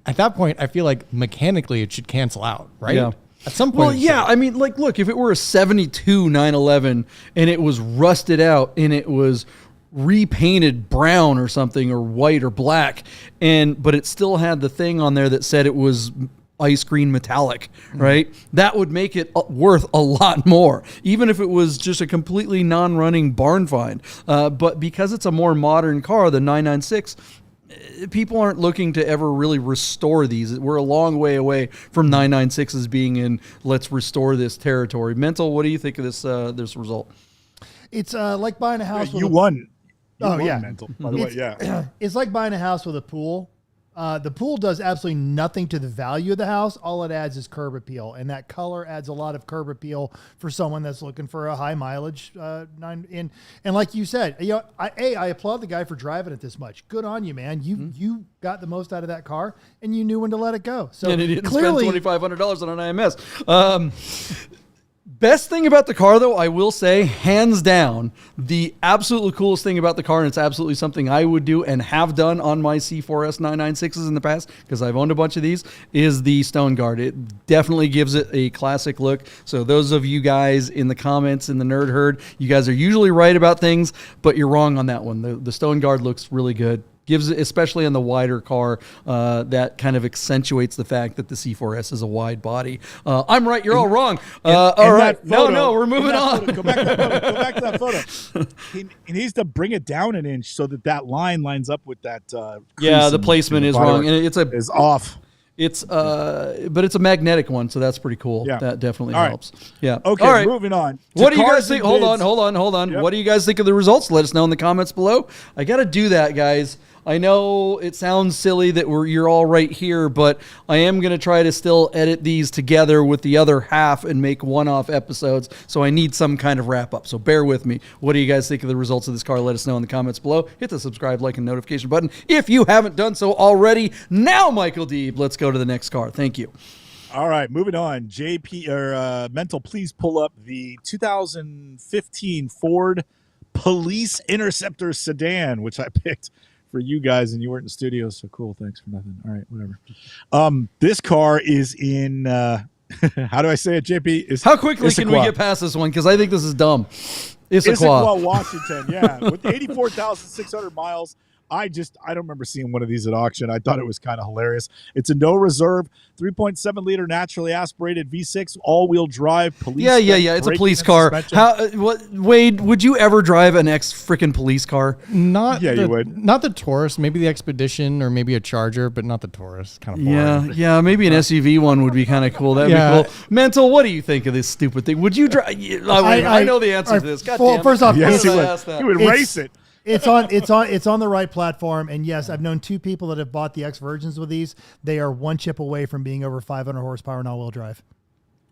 at that point, I feel like mechanically it should cancel out, right? Yeah. At some point. Well, yeah. I mean, like, look, if it were a 72 911 and it was rusted out and it was repainted brown or something, or white or black, but it still had the thing on there that said it was ice cream metallic, right? That would make it worth a lot more, even if it was just a completely non-running barn find. But because it's a more modern car, the 996, people aren't looking to ever really restore these. We're a long way away from 996s being in let's restore this territory. Mental, what do you think of this result? It's like buying a house. You won. Mental. By the way, yeah. It's like buying a house with a pool. The pool does absolutely nothing to the value of the house. All it adds is curb appeal, and that color adds a lot of curb appeal for someone that's looking for a high mileage. And like you said, I applaud the guy for driving it this much. Good on you, man. You got the most out of that car, and you knew when to let it go. So and he didn't clearly, spend $2,500 on an IMS. Best thing about the car, though, I will say, hands down, the absolutely coolest thing about the car, and it's absolutely something I would do and have done on my C4S 996s in the past, because I've owned a bunch of these, is the stone guard. It definitely gives it a classic look. So those of you guys in the comments in the nerd herd, you guys are usually right about things, but you're wrong on that one. The stone guard looks really good. Gives it, especially on the wider car, that kind of accentuates the fact that the C4S is a wide body. I'm right, you're all wrong. All right, no, we're moving on. Go back to that photo. He needs to bring it down an inch so that line lines up with that. Yeah, the placement is wrong, and is off. But it's a magnetic one, so that's pretty cool. Yeah. That definitely All helps. Yeah. Okay, all right. moving on. What do you guys think? Hold on. Yep. What do you guys think of the results? Let us know in the comments below. I got to do that, guys. I know it sounds silly that you're all right here, but I am going to try to still edit these together with the other half and make one-off episodes, so I need some kind of wrap-up. So bear with me. What do you guys think of the results of this car? Let us know in the comments below. Hit the subscribe, like, and notification button if you haven't done so already. Now, Michael Deeb, let's go to the next car. Thank you. All right, moving on. Mental, please pull up the 2015 Ford Police Interceptor sedan, which I picked for you guys, and you weren't in the studio, so cool. Thanks for nothing. All right, whatever. This car is in. How do I say it, JP? How quickly can we get past this one? Because I think this is dumb. Issaquah, Washington. Yeah, with 84,600 miles. I don't remember seeing one of these at auction. I thought it was kind of hilarious. It's a no reserve 3.7 liter naturally aspirated V6 all-wheel drive police. Yeah. It's a police car. Wade, would you ever drive an freaking police car? You would. Not the Taurus, maybe the Expedition or maybe a Charger, but not the Taurus. Kind of boring. Yeah, maybe an SUV one would be kind of cool. That'd be cool. Mental, what do you think of this stupid thing? Would you drive? I know the answer to this. First off, yes, he would race it. It's on the right platform, and yes, I've known two people that have bought the X versions with these. They are one chip away from being over 500 horsepower and all-wheel drive.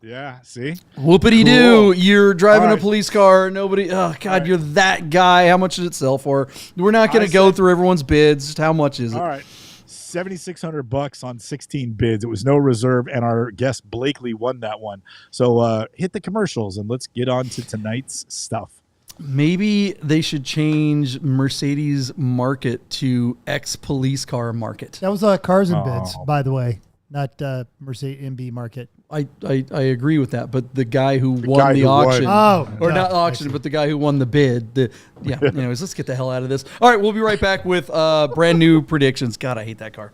Yeah, see? Whoopity-doo. Cool. You're driving a police car. Nobody, you're that guy. How much does it sell for? We're not going to go through everyone's bids. Just how much is it? All right. $7,600 on 16 bids. It was no reserve, and our guest Blakely won that one. So hit the commercials, and let's get on to tonight's stuff. Maybe they should change Mercedes market to ex-police car market. That was Cars and Bids, by the way, not Mercedes MB market. I agree with that, but the guy who won the auction, not auction, but the guy who won the bid. Anyways, let's get the hell out of this. All right, we'll be right back with brand new predictions. God, I hate that car.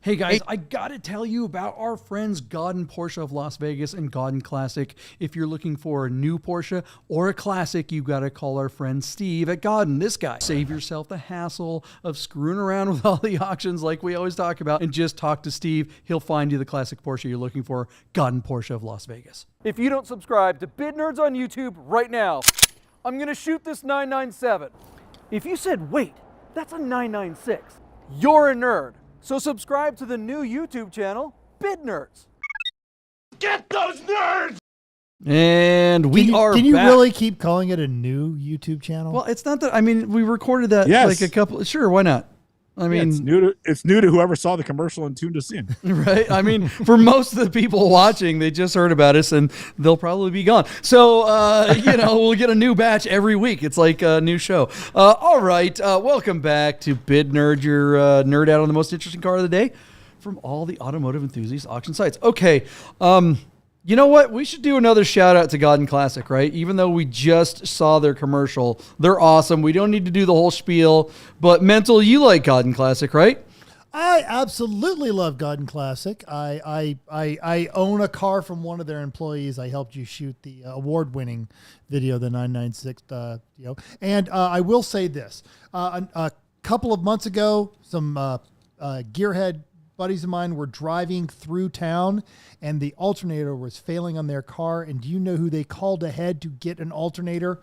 Hey guys, I gotta tell you about our friends Godden Porsche of Las Vegas and Godden Classic. If you're looking for a new Porsche or a classic, you gotta call our friend Steve at Godden, this guy. Save yourself the hassle of screwing around with all the auctions like we always talk about and just talk to Steve. He'll find you the classic Porsche you're looking for, Godden Porsche of Las Vegas. If you don't subscribe to Bid Nerds on YouTube right now, I'm gonna shoot this 997. If you said, wait, that's a 996, you're a nerd. So subscribe to the new YouTube channel, Bid Nerds. Get those nerds! And we are Can you back. really keep calling it a new YouTube channel? Well, it's not that. I mean, we recorded that like a couple. Sure, why not? I mean, it's new to whoever saw the commercial and tuned us in. Right? I mean, for most of the people watching, they just heard about us and they'll probably be gone. So, we'll get a new batch every week. It's like a new show. All right. Welcome back to Bid Nerd, your nerd out on the most interesting car of the day from all the automotive enthusiast auction sites. Okay. You know what? We should do another shout out to Godden Classic, right? Even though we just saw their commercial, they're awesome. We don't need to do the whole spiel, but Mental, you like Godden Classic, right? I absolutely love Godden Classic. I own a car from one of their employees. I helped you shoot the award-winning video, the 996. And I will say this: a couple of months ago, some gearhead buddies of mine were driving through town and the alternator was failing on their car. And do you know who they called ahead to get an alternator?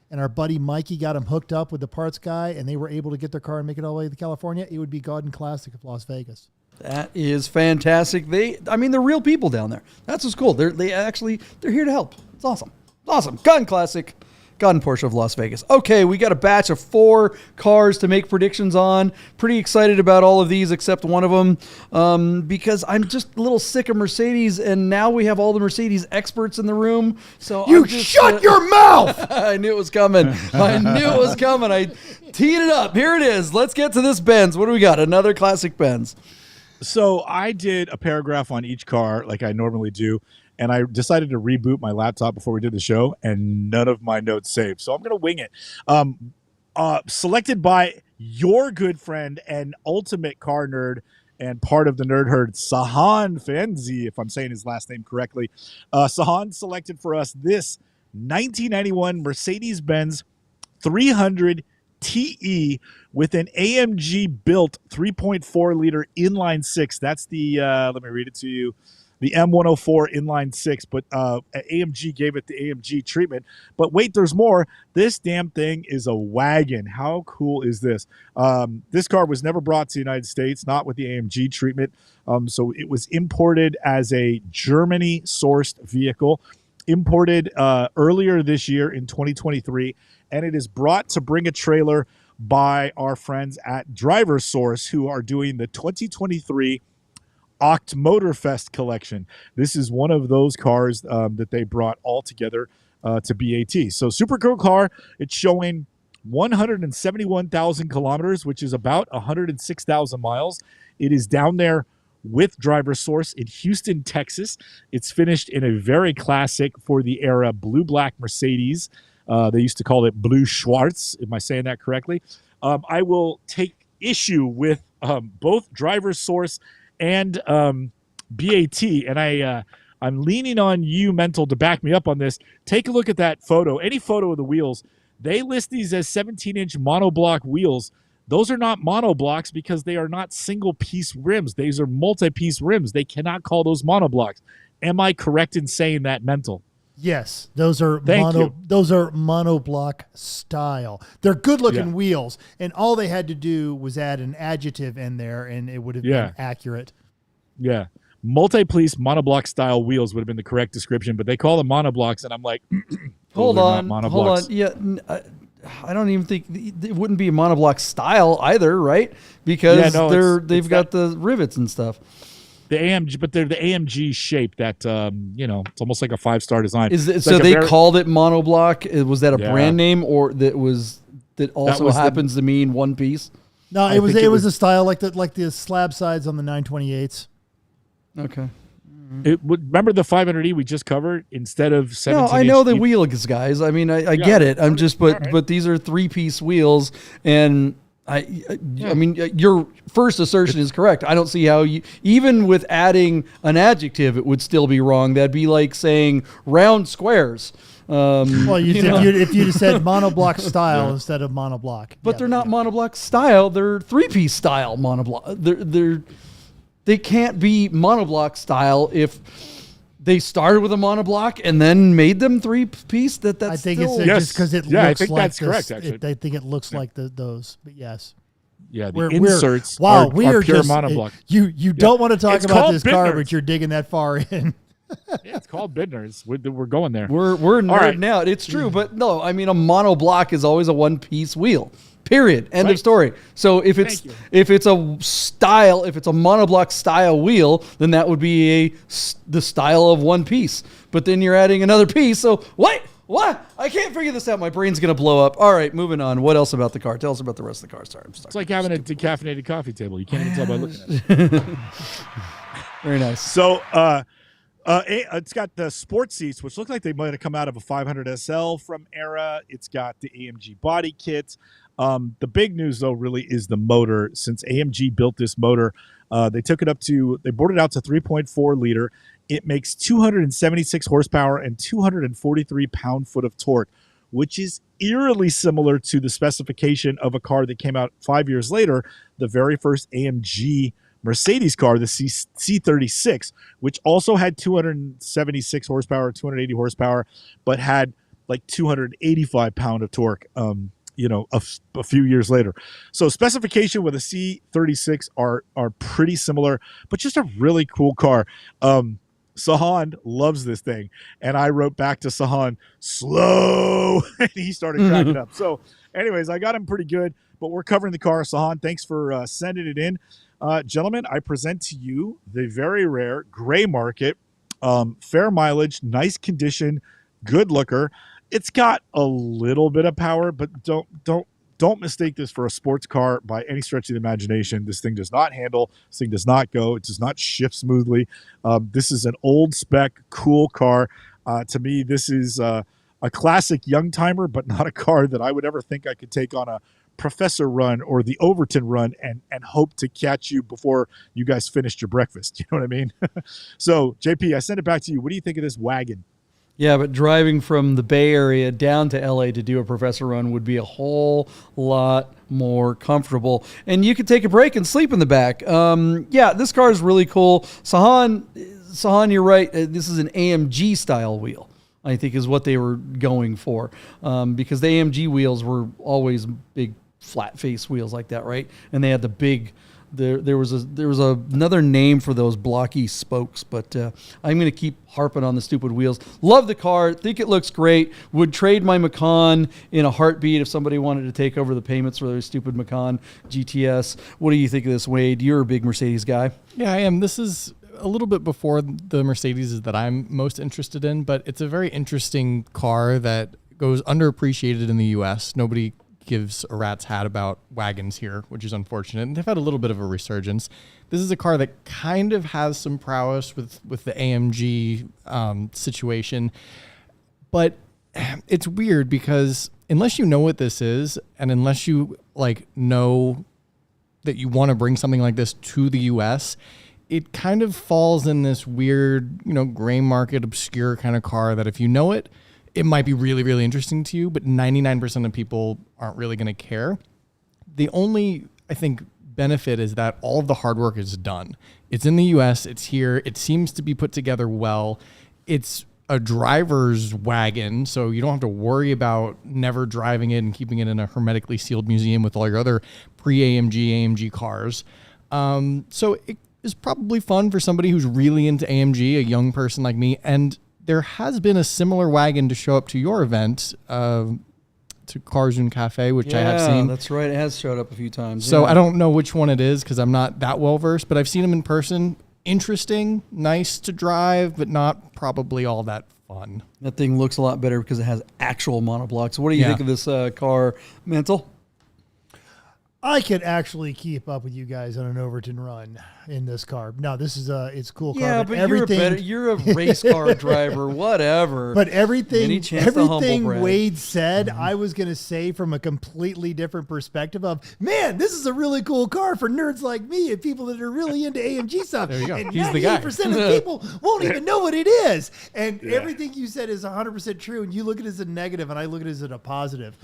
And our buddy Mikey got him hooked up with the parts guy and they were able to get their car and make it all the way to California. It would be Godden Classic of Las Vegas. That is fantastic. They're real people down there. That's what's cool. They're here to help. It's awesome. Godden Classic. Godden Porsche of Las Vegas. Okay, we got a batch of 4 cars to make predictions on. Pretty excited about all of these except one of them because I'm just a little sick of Mercedes, and now we have all the Mercedes experts in the room. So shut your mouth! I knew it was coming. I teed it up. Here it is. Let's get to this Benz. What do we got? Another classic Benz. So I did a paragraph on each car like I normally do. And I decided to reboot my laptop before we did the show, and none of my notes saved. So I'm going to wing it. Selected by your good friend and ultimate car nerd and part of the nerd herd, Sahan Fenzi, if I'm saying his last name correctly. Sahan selected for us this 1991 Mercedes-Benz 300 TE with an AMG built 3.4 liter inline six. That's the, let me read it to you, the M104 inline six, but AMG gave it the AMG treatment. But wait, there's more. This damn thing is a wagon. How cool is this? This car was never brought to the United States, not with the AMG treatment. So it was imported as a Germany-sourced vehicle, imported earlier this year in 2023, and it is brought to Bring a Trailer by our friends at Driver Source, who are doing the 2023 Oct Motorfest collection. This is one of those cars that they brought all together to BAT. So super cool car. It's showing 171,000 kilometers, which is about 106,000 miles. It is down there with Driver Source in Houston, Texas. It's finished in a very classic for the era blue-black Mercedes. They used to call it blue Schwarz. Am I saying that correctly? I will take issue with both Driver Source and BAT, and I'm leaning on you, Mental, to back me up on this. Take a look at that photo. Any photo of the wheels. They list these as 17-inch monoblock wheels. Those are not monoblocks because they are not single-piece rims. These are multi-piece rims. They cannot call those monoblocks. Am I correct in saying that, Mental? Yes, those are monoblock style. They're good-looking wheels, and all they had to do was add an adjective in there, and it would have been accurate. Yeah. Multi-piece monoblock style wheels would have been the correct description, but they call them monoblocks, and I'm like, hold on. Yeah, I don't even think it wouldn't be a monoblock style either, right? Because they've got the rivets and stuff. The AMG, but they're the AMG shape that it's almost like a 5-star design. So they called it monoblock. Was that a brand name, or that also happens to mean one piece? No, it was a style like the slab sides on the 928s. Okay. Remember the 500E we just covered instead of 17? No, I know the wheels, guys. I mean, I get it. I'm just, but these are 3-piece wheels, and I mean, your first assertion is correct. I don't see how even with adding an adjective, it would still be wrong. That'd be like saying round squares. Well, if you just said monoblock style instead of monoblock, but they're not monoblock style. They're 3-piece style monoblock. They can't be monoblock style if they started with a monoblock and then made them 3-piece. I think it's just because it looks I think like that's correct. Actually, I think it looks like those. But yes. Yeah, the inserts are pure monoblock. You don't want to talk about this car, but you're digging that far in. Yeah, it's called Bidners. We're going there. We're nerding out. It's true, but no, I mean a monoblock is always a 1-piece wheel. Period. End of story. So if it's a monoblock style wheel, then that would be the style of 1 piece. But then you're adding another piece. So what? I can't figure this out. My brain's gonna blow up. All right, moving on. What else about the car? Tell us about the rest of the car. Sorry, it's like having a decaffeinated coffee table. You can't even tell by looking at it. Very nice. So it's got the sports seats, which look like they might have come out of a 500 SL from era. It's got the AMG body kit. The big news, though, really is the motor. Since AMG built this motor, they bored it out to 3.4 liter. It makes 276 horsepower and 243 pound-foot of torque, which is eerily similar to the specification of a car that came out 5 years later, the very first AMG Mercedes car, the C36, which also had 276 horsepower, 280 horsepower, but had like 285 pound of torque. A few years later. So specification with a C36 are pretty similar, but just a really cool car. Sahan loves this thing, and I wrote back to Sahan, slow, and he started cracking up. So anyways, I got him pretty good, but we're covering the car. Sahan, thanks for sending it in. Gentlemen, I present to you the very rare gray market, fair mileage, nice condition, good looker. It's got a little bit of power, but don't mistake this for a sports car by any stretch of the imagination. This thing does not handle. This thing does not go. It does not shift smoothly. This is an old spec, cool car. To me, this is a classic young timer, but not a car that I would ever think I could take on a Professor run or the Overton run and hope to catch you before you guys finished your breakfast. You know what I mean? So, JP, I send it back to you. What do you think of this wagon? Yeah, but driving from the Bay Area down to LA to do a Professor run would be a whole lot more comfortable. And you could take a break and sleep in the back. Yeah, this car is really cool. Sahan, you're right. This is an AMG style wheel, I think, is what they were going for. Because the AMG wheels were always big flat face wheels like that, right? And they had the big... There was another name for those blocky spokes, but I'm going to keep harping on the stupid wheels. Love the car. Think it looks great. Would trade my Macan in a heartbeat if somebody wanted to take over the payments for their stupid Macan GTS. What do you think of this, Wade? You're a big Mercedes guy. Yeah, I am. This is a little bit before the Mercedes that I'm most interested in, but it's a very interesting car that goes underappreciated in the U.S. Nobody gives a rat's hat about wagons here, which is unfortunate. And they've had a little bit of a resurgence. This is a car that kind of has some prowess with the AMG situation. But it's weird because unless you know what this is, and unless you know that you want to bring something like this to the US, it kind of falls in this weird, gray market, obscure kind of car that if you know it, it might be really, really interesting to you, but 99% of people aren't really going to care. The only, I think, benefit is that all of the hard work is done. It's in the US, it's here, it seems to be put together well. It's a driver's wagon, so you don't have to worry about never driving it and keeping it in a hermetically sealed museum with all your other pre-AMG cars. So it is probably fun for somebody who's really into AMG, a young person like me, and there has been a similar wagon to show up to your event, to Carzun Cafe, which I have seen. Yeah, that's right. It has showed up a few times. So I don't know which one it is because I'm not that well versed, but I've seen them in person. Interesting, nice to drive, but not probably all that fun. That thing looks a lot better because it has actual monoblocks. What do you think of this car, Mental? I could actually keep up with you guys on an Overton run in this car. No, this is it's a cool car. Yeah, but you're a race car driver, whatever. But everything brag. Wade said, I was going to say from a completely different perspective of, man, this is a really cool car for nerds like me and people that are really into AMG stuff. There you go. And He's the guy. 98% of the people won't even know what it is. And everything you said is 100% true. And you look at it as a negative, and I look at it as a positive.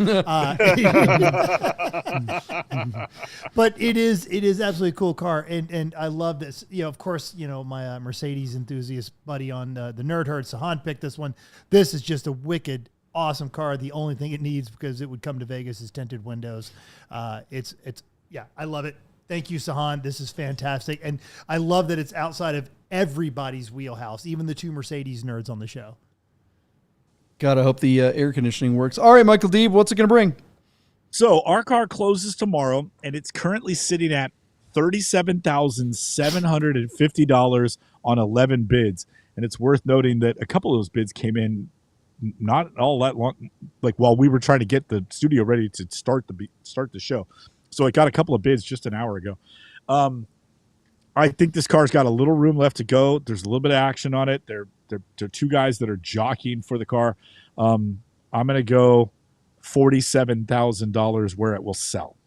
But it is absolutely a cool car, and I love this. Of course, my Mercedes enthusiast buddy on the Nerd Herd, Sahan, picked this one. This is just a wicked, awesome car. The only thing it needs, because it would come to Vegas, is tinted windows. I love it. Thank you, Sahan. This is fantastic, and I love that it's outside of everybody's wheelhouse, even the two Mercedes nerds on the show. Gotta hope the air conditioning works. All right, Michael Deeb, what's it gonna bring? So our car closes tomorrow, and it's currently sitting at $37,750 on 11 bids. And it's worth noting that a couple of those bids came in not all that long, like while we were trying to get the studio ready to start the show. So it got a couple of bids just an hour ago. I think this car's got a little room left to go. There's a little bit of action on it. They're two guys that are jockeying for the car. I'm going to go $47,000 where it will sell.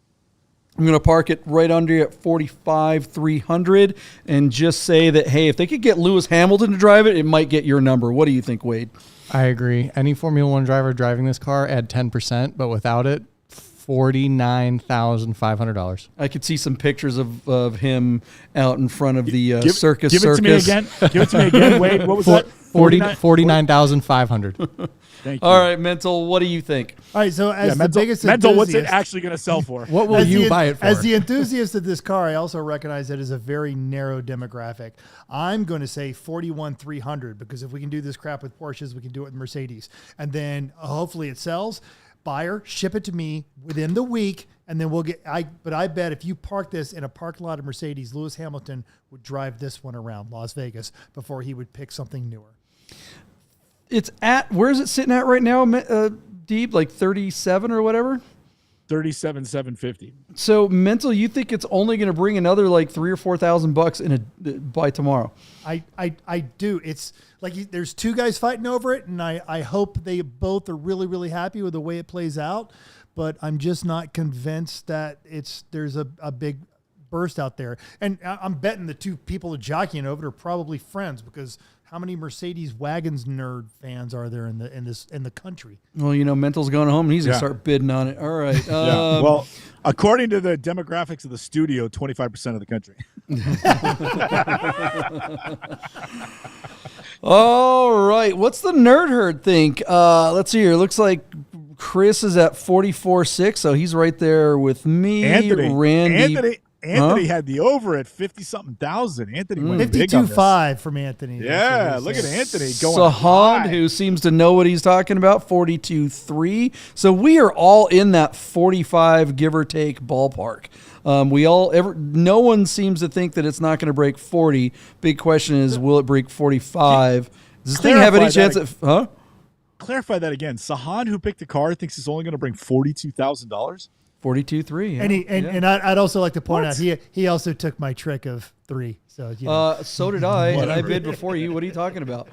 I'm going to park it right under you at $45,300 and just say that, hey, if they could get Lewis Hamilton to drive it, it might get your number. What do you think, Wade? I agree. Any Formula One driver driving this car, add 10%, but without it, $49,500. I could see some pictures of him out in front of the circus. Give it to me again. Give it to me again, Wade. What was that? $49,500. Thank you. All right, Mental, what do you think? All right, so as the biggest Mental, what's it enthusiast- actually going to sell for? What will you buy it for? As the enthusiast of this car, I also recognize that is a very narrow demographic. I'm going to say $41,300 because if we can do this crap with Porsches, we can do it with Mercedes. And then hopefully it sells. Buyer, ship it to me within the week, and then we'll get. But I bet if you park this in a parking lot of Mercedes, Lewis Hamilton would drive this one around Las Vegas before he would pick something newer. It's at, where is it sitting at right now, Deeb? Like 37 or whatever? 37,750. So, Mental, you think it's only going to bring another like $3,000 or $4,000 by tomorrow? I do. It's like there's two guys fighting over it, and I hope they both are really, really happy with the way it plays out. but I'm just not convinced that there's a big burst out there. And I'm betting the two people jockeying over it are probably friends, because how many Mercedes wagons nerd fans are there in the country? Well, Mental's going home and he's going to start bidding on it. All right. Well, according to the demographics of the studio, 25% of the country. All right. What's the nerd herd think? Let's see here. Looks like Chris is at 44.6, so he's right there with me. Anthony had the over at 50-something thousand. Anthony went big on this. 52.5 from Anthony. Yeah, look at Anthony going Sahand, high. who seems to know what he's talking about, 42.3. So we are all in that 45 give or take ballpark. No one seems to think that it's not going to break 40. Big question is, will it break 45? Does this thing have any chance at? Clarify that again. Sahand, who picked the car, thinks it's only going to bring $42,000. 42.3. Yeah. And I'd also like to point out he also took my trick of 3. So so did I, and I bid before you. What are you talking about?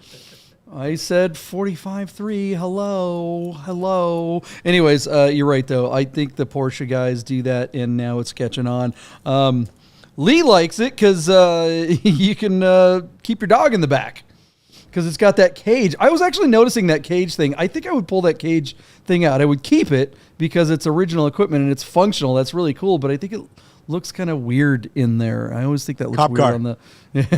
I said 45.3. Hello. Anyways, you're right though. I think the Porsche guys do that, and now it's catching on. Lee likes it because you can keep your dog in the back, because it's got that cage. I was actually noticing that cage thing. I think I would pull that cage thing out. I would keep it because it's original equipment and it's functional. That's really cool, but I think it looks kind of weird in there. I always think that looks weird on the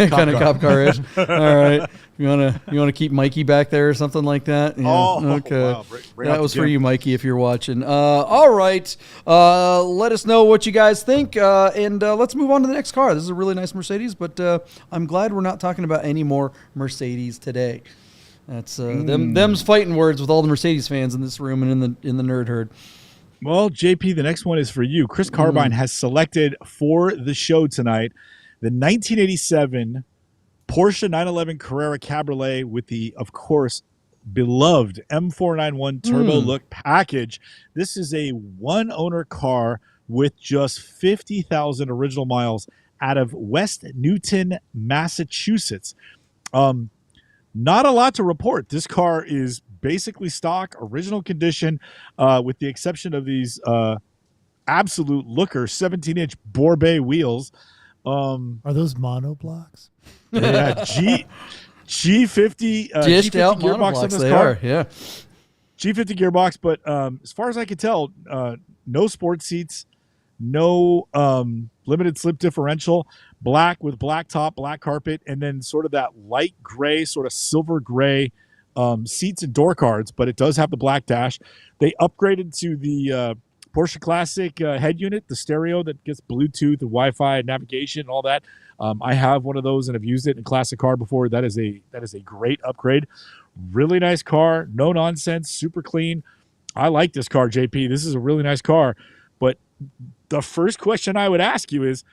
kind of cop car-ish. All right. You wanna keep Mikey back there or something like that? Yeah. Okay. Wow. That was for you, Mikey, if you're watching. All right. Let us know what you guys think, and let's move on to the next car. This is a really nice Mercedes, but I'm glad we're not talking about any more Mercedes today. That's them's fighting words with all the Mercedes fans in this room and in the nerd herd. Well, JP, the next one is for you. Chris Carbine has selected for the show tonight the 1987 Porsche 911 Carrera Cabriolet with the, of course, beloved M491 turbo look package. This is a one-owner car with just 50,000 original miles out of West Newton, Massachusetts. Not a lot to report. This car is basically stock, original condition, with the exception of these absolute looker 17-inch Borbet wheels. Are those monoblocks? Yeah, G50 dished G50 out gearbox on monoblocks. this They car. are, yeah. G50 gearbox, but as far as I can tell, no sports seats, no limited slip differential, black with black top, black carpet, and then sort of that light gray, sort of silver gray seats and door cards, but it does have the black dash. They upgraded to the Porsche Classic head unit, the stereo that gets Bluetooth and Wi-Fi, navigation, and all that. I have one of those and have used it in a classic car before. That is a great upgrade. Really nice car, no nonsense, super clean. I like this car, JP. This is a really nice car. But the first question I would ask you is,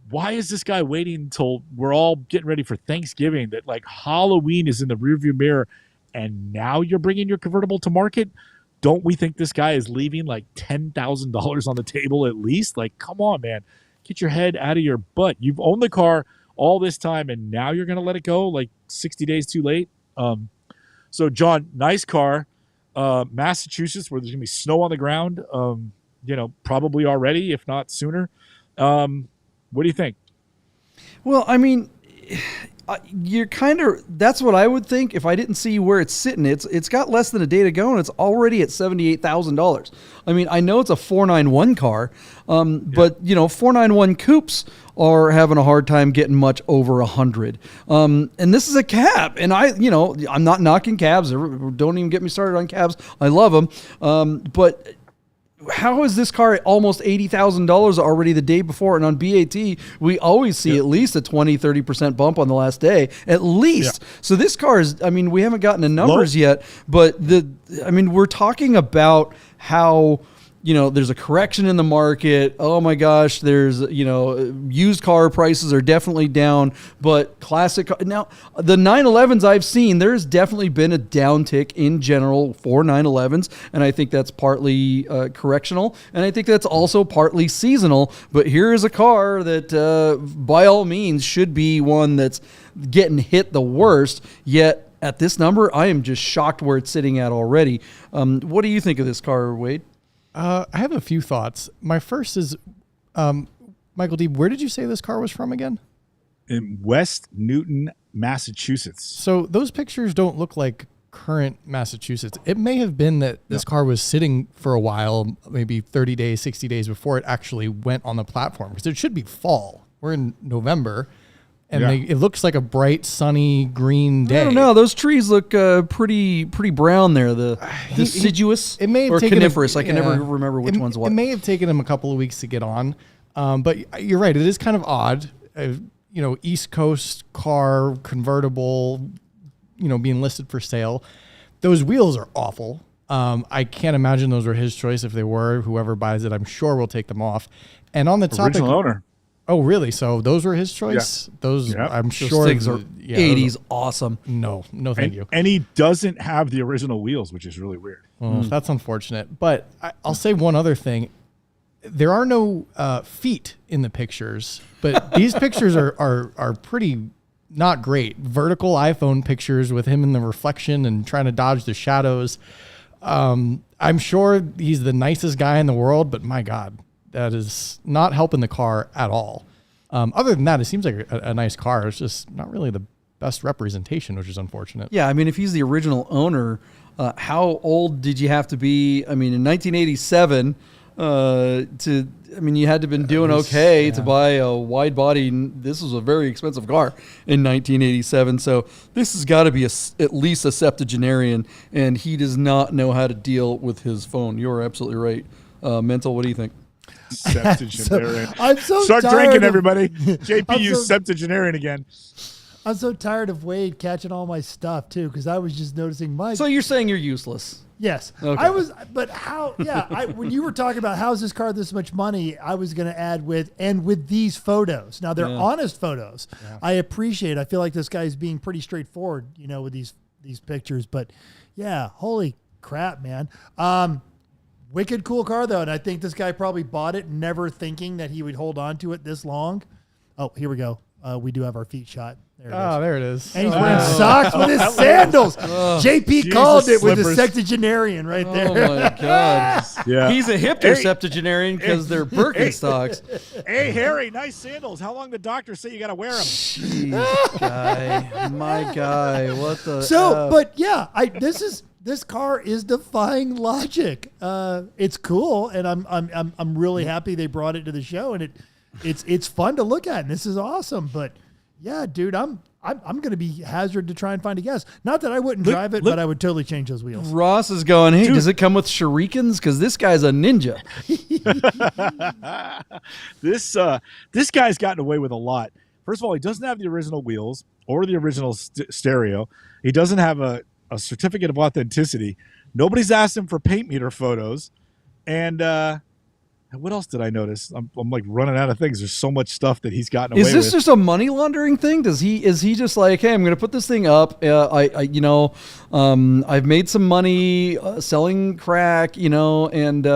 why is this guy waiting until we're all getting ready for Thanksgiving, that like Halloween is in the rearview mirror, and now you're bringing your convertible to market? Don't we think this guy is leaving like $10,000 on the table at least? Like, come on, man. Get your head out of your butt. You've owned the car all this time, and now you're going to let it go like 60 days too late? So, John, nice car. Massachusetts, where there's going to be snow on the ground, probably already, if not sooner. What do you think? Well, I mean, you're kind of, that's what I would think if I didn't see where it's sitting. It's got less than a day to go, and it's already at $78,000. I mean, I know it's a 491 car, but 491 coupes are having a hard time getting much over 100. And this is a cab, and I'm not knocking cabs. Don't even get me started on cabs. I love them. But how is this car at almost $80,000 already the day before? And on BAT, we always see at least a 20-30% bump on the last day, at least. Yeah. So this car is, we haven't gotten the numbers yet, but we're talking about how, there's a correction in the market. Oh my gosh, there's, used car prices are definitely down, but classic. Now, the 911s I've seen, there's definitely been a downtick in general for 911s, and I think that's partly correctional, and I think that's also partly seasonal. But here is a car that, by all means, should be one that's getting hit the worst, yet at this number, I am just shocked where it's sitting at already. What do you think of this car, Wade? I have a few thoughts. My first is, Michael Deeb, where did you say this car was from again? In West Newton, Massachusetts. So those pictures don't look like current Massachusetts. It may have been that this car was sitting for a while, maybe 30 days, 60 days before it actually went on the platform, because it should be fall. We're in November, and it looks like a bright, sunny, green day. I don't know. Those trees look pretty brown there. The deciduous it may have or taken coniferous. I can never remember which one's what. It may have taken him a couple of weeks to get on, but you're right. It is kind of odd. East Coast car, convertible, being listed for sale. Those wheels are awful. I can't imagine those were his choice. If they were, whoever buys it, I'm sure will take them off. And on the topic, Original owner. Oh, really? So those were his choice? Yeah. Those, I'm those sure. Things are 80s awesome. No, thank you. And he doesn't have the original wheels, which is really weird. Well, that's unfortunate. But I'll say one other thing. There are no feet in the pictures, but these pictures are pretty not great. Vertical iPhone pictures with him in the reflection and trying to dodge the shadows. I'm sure he's the nicest guy in the world, but my God, that is not helping the car at all. Other than that, it seems like a nice car. It's just not really the best representation, which is unfortunate. Yeah, I mean, if he's the original owner, how old did you have to be? I mean, in 1987, you had to have been doing okay to buy a wide body. This was a very expensive car in 1987. So this has got to be at least a septuagenarian, and he does not know how to deal with his phone. You're absolutely right. Mental, what do you think? Septuagenarian. I'm so Start tired drinking, of- everybody. JP used septuagenarian again. I'm so tired of Wade catching all my stuff too, because I was just noticing Mike. So you're saying you're useless? Yes, Okay. I was. But how? Yeah, when you were talking about how's this car this much money, I was going to add with these photos. Now they're honest photos. Yeah. I appreciate. I feel like this guy's being pretty straightforward, with these pictures. But yeah, holy crap, man. Wicked cool car though, and I think this guy probably bought it never thinking that he would hold on to it this long. Oh, here we go. We do have our feet shot. There it is. There it is. And he's wearing socks with his sandals. JP Jesus, called it with the slippers. septuagenarian right there. Oh my God! Yeah. He's a hipster septuagenarian because they're Birkenstocks. Hey, Harry, nice sandals. How long did the doctor say you got to wear them? Jeez, guy, my guy, what the? So, F? but yeah, this car is defying logic. It's cool, and I'm really happy they brought it to the show, and it's fun to look at, and this is awesome. But yeah, dude, I'm going to be hazard to try and find a guess. Not that I wouldn't drive it, but I would totally change those wheels. Ross is going, hey, does it come with shurikens? Because this guy's a ninja. This guy's gotten away with a lot. First of all, he doesn't have the original wheels or the original stereo. He doesn't have a certificate of authenticity. Nobody's asked him for paint meter photos. And what else did I notice? I'm like running out of things. There's so much stuff that he's gotten away with. Is this just a money laundering thing? Is he just like, hey, I'm going to put this thing up. I've made some money selling crack, and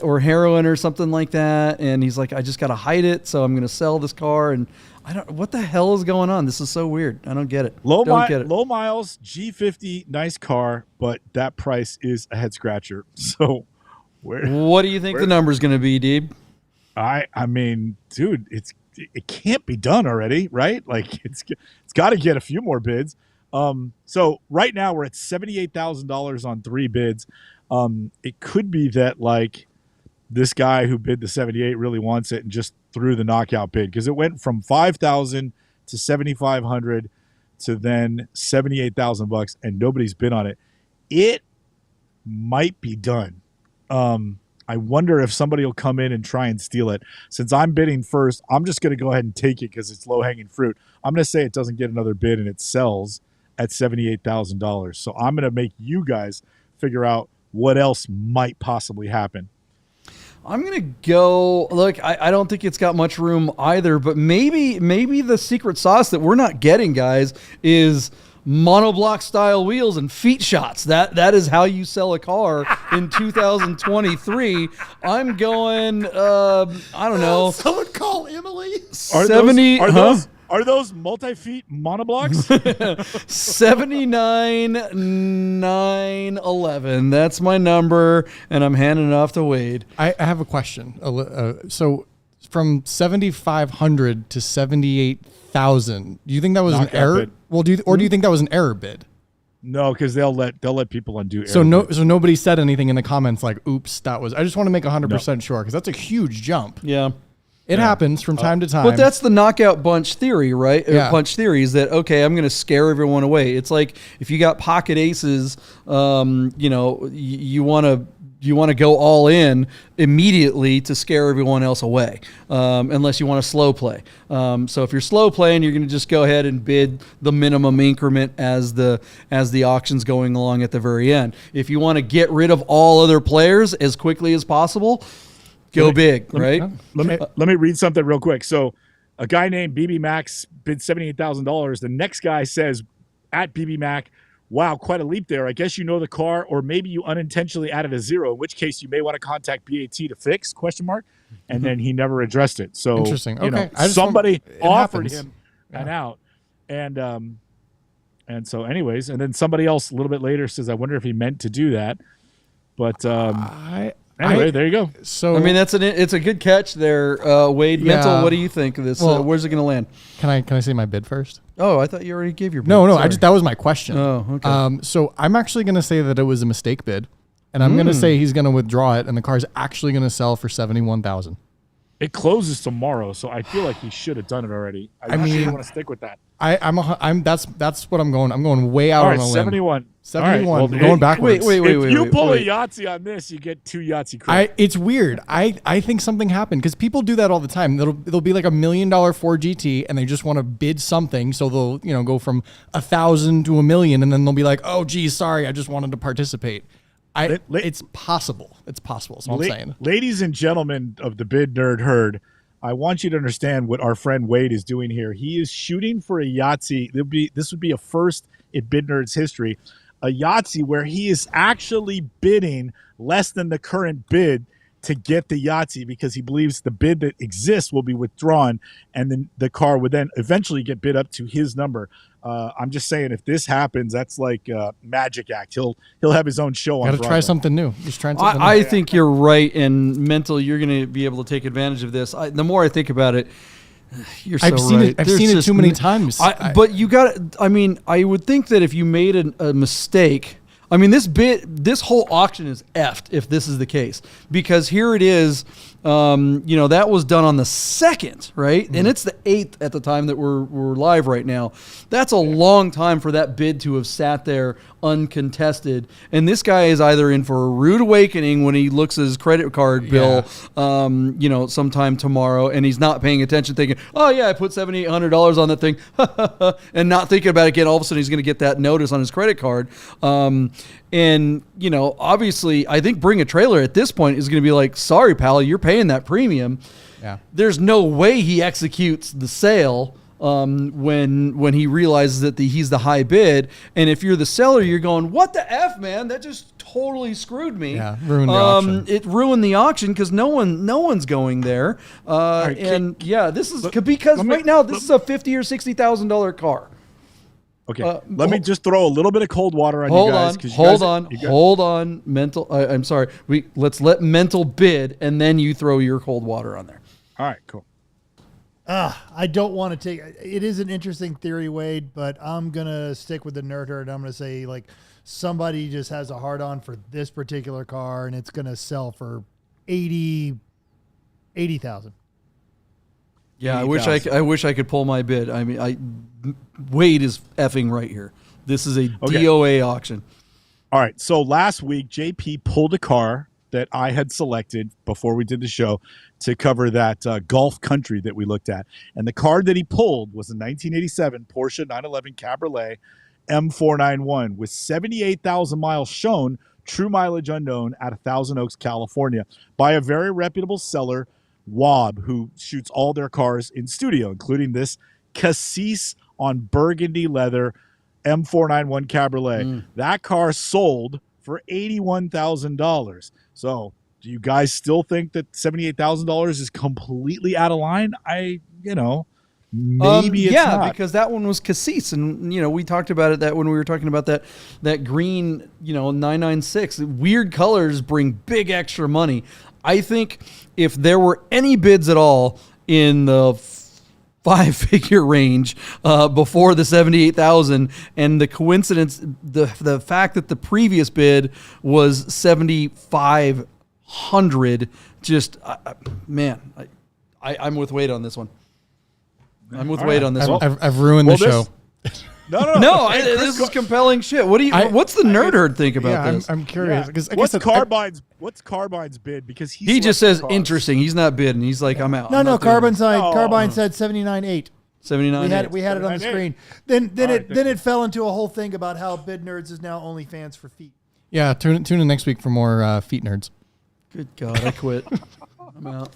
or heroin or something like that. And he's like, I just got to hide it. So I'm going to sell this car. And what the hell is going on? This is so weird. I don't get it. Low miles, G50, nice car, but that price is a head scratcher. So what do you think the number's going to be, Deeb? I mean, dude, it can't be done already, right? Like it's got to get a few more bids. So right now we're at $78,000 on 3 bids. It could be that like this guy who bid the 78 really wants it and just threw the knockout bid, because it went from 5,000 to 7,500 to then 78,000 bucks, and nobody's bid on it. It might be done. I wonder if somebody will come in and try and steal it. Since I'm bidding first, I'm just going to go ahead and take it because it's low-hanging fruit. I'm going to say it doesn't get another bid and it sells at $78,000. So I'm going to make you guys figure out what else might possibly happen. I'm going to go, look, I don't think it's got much room either, but maybe the secret sauce that we're not getting, guys, is monoblock style wheels and feet shots. That is how you sell a car in 2023. I'm going, I don't know. Someone call Emily. Are those multi-feet monoblocks? 79,911. That's my number, and I'm handing it off to Wade. I have a question. So from 7,500 to 78,000, do you think that was Knockout an error? bid. Well, do you think that was an error bid? No, because they'll let people undo. So nobody said anything in the comments like, "Oops, that was." I just want to make 100% sure because that's a huge jump. Yeah. It happens from time to time. But that's the knockout bunch theory, right? Yeah. Bunch theory is that, okay, I'm going to scare everyone away. It's like if you got pocket aces, you want to go all in immediately to scare everyone else away, unless you want to slow play. So if you're slow playing, you're going to just go ahead and bid the minimum increment as the auction's going along at the very end. If you want to get rid of all other players as quickly as possible, go big, right? Let me read something real quick. So a guy named BB Max bid $78,000. The next guy says at BB Mac, wow, quite a leap there. I guess you know the car, or maybe you unintentionally added a zero, in which case you may want to contact BAT to fix, ? And then he never addressed it. So Interesting. You know, Okay. somebody offered happens. him an out. And so anyways, and then somebody else a little bit later says, I wonder if he meant to do that. But anyway, there you go. So I mean, it's a good catch there, Wade. Yeah. Mental, what do you think of this? Well, Where's it going to land? can I say my bid first? Oh, I thought you already gave your bid. No, Sorry. that was my question. Oh, okay. So I'm actually going to say that it was a mistake bid, and I'm going to say he's going to withdraw it, and the car's actually going to sell for 71,000. It closes tomorrow, so I feel like he should have done it already. I mean, want to stick with that. That's what I'm going. I'm going way out All on right, a limb. 71. 71. All right, We're going backwards. Wait. If you pull wait. a Yahtzee on this, you get 2 Yahtzee credit. It's weird. I think something happened because people do that all the time. They'll be like $1 million Ford GT and they just want to bid something, so they'll go from 1,000 to 1 million, and then they'll be like, oh geez, sorry, I just wanted to participate. It's possible. It's possible. That's what I'm saying. Ladies and gentlemen of the Bid Nerd Herd, I want you to understand what our friend Wade is doing here. He is shooting for a Yahtzee. This would be a first in Bid Nerd's history, a Yahtzee where he is actually bidding less than the current bid to get the Yahtzee because he believes the bid that exists will be withdrawn, and then the car would then eventually get bid up to his number. I'm just saying, if this happens, that's like a magic act. He'll have his own show on Got to Broadway. try something new. Just trying something new. I think you're right, and Mental, you're going to be able to take advantage of this. The more I think about it, you're so I've seen right. it. I've seen it too many times. But you got. I mean, I would think that if you made a mistake, I mean, this whole auction is effed if this is the case, because here it is. That was done on the 2nd, right? And it's the 8th at the time that we're live right now. That's a long time for that bid to have sat there uncontested. And this guy is either in for a rude awakening when he looks at his credit card bill, sometime tomorrow, and he's not paying attention, thinking, oh yeah, I put $7,800 on that thing, and not thinking about it again. All of a sudden he's going to get that notice on his credit card. And, obviously, I think Bring a Trailer at this point is going to be like, sorry, pal, you're paying that premium. Yeah. There's no way he executes the sale when he realizes that he's the high bid. And if you're the seller, you're going, what the F, man? That just totally screwed me. Yeah, ruined the auction. It ruined the auction because no one's going there. right, this is because right now this is a $50,000 or $60,000 car. Okay, let me just throw a little bit of cold water on you guys. Hold on, Mental. I'm sorry. Let's let Mental bid, and then you throw your cold water on there. All right, cool. I don't want to take it. Is an interesting theory, Wade, but I'm gonna stick with the nerd herd. I'm gonna say like somebody just has a hard on for this particular car, and it's gonna sell for 80,000. Yeah, I wish I could pull my bid. I mean, Wade is effing right here. This is a DOA auction. All right, so last week JP pulled a car that I had selected before we did the show to cover that Gulf country that we looked at, and the car that he pulled was a 1987 Porsche 911 Cabriolet M491 with 78,000 miles shown, true mileage unknown, at Thousand Oaks, California, by a very reputable seller, Wob, who shoots all their cars in studio, including this Cassis on burgundy leather M491 Cabriolet. That car sold for $81,000. So do you guys still think that $78,000 is completely out of line? Maybe it's yeah, not. because that one was Cassis, and we talked about it that when we were talking about that green 996. Weird colors bring big extra money. I think if there were any bids at all in the 5-figure range before the 78,000, and the coincidence, the fact that the previous bid was 7,500, just man, I'm with Wade on this one. I'm with Wade on this one. I've ruined the show. No, this is compelling shit. What's the nerd herd think about this? I'm curious because What's Carbine's bid? Because he just says interesting. He's not bidding. He's like, I'm out. No, Carbine said 79.8. 79. We had it on the screen. Then it fell into a whole thing about how Bid Nerds is now OnlyFans for feet. Yeah, tune in next week for more feet nerds. Good God, I quit. I'm out.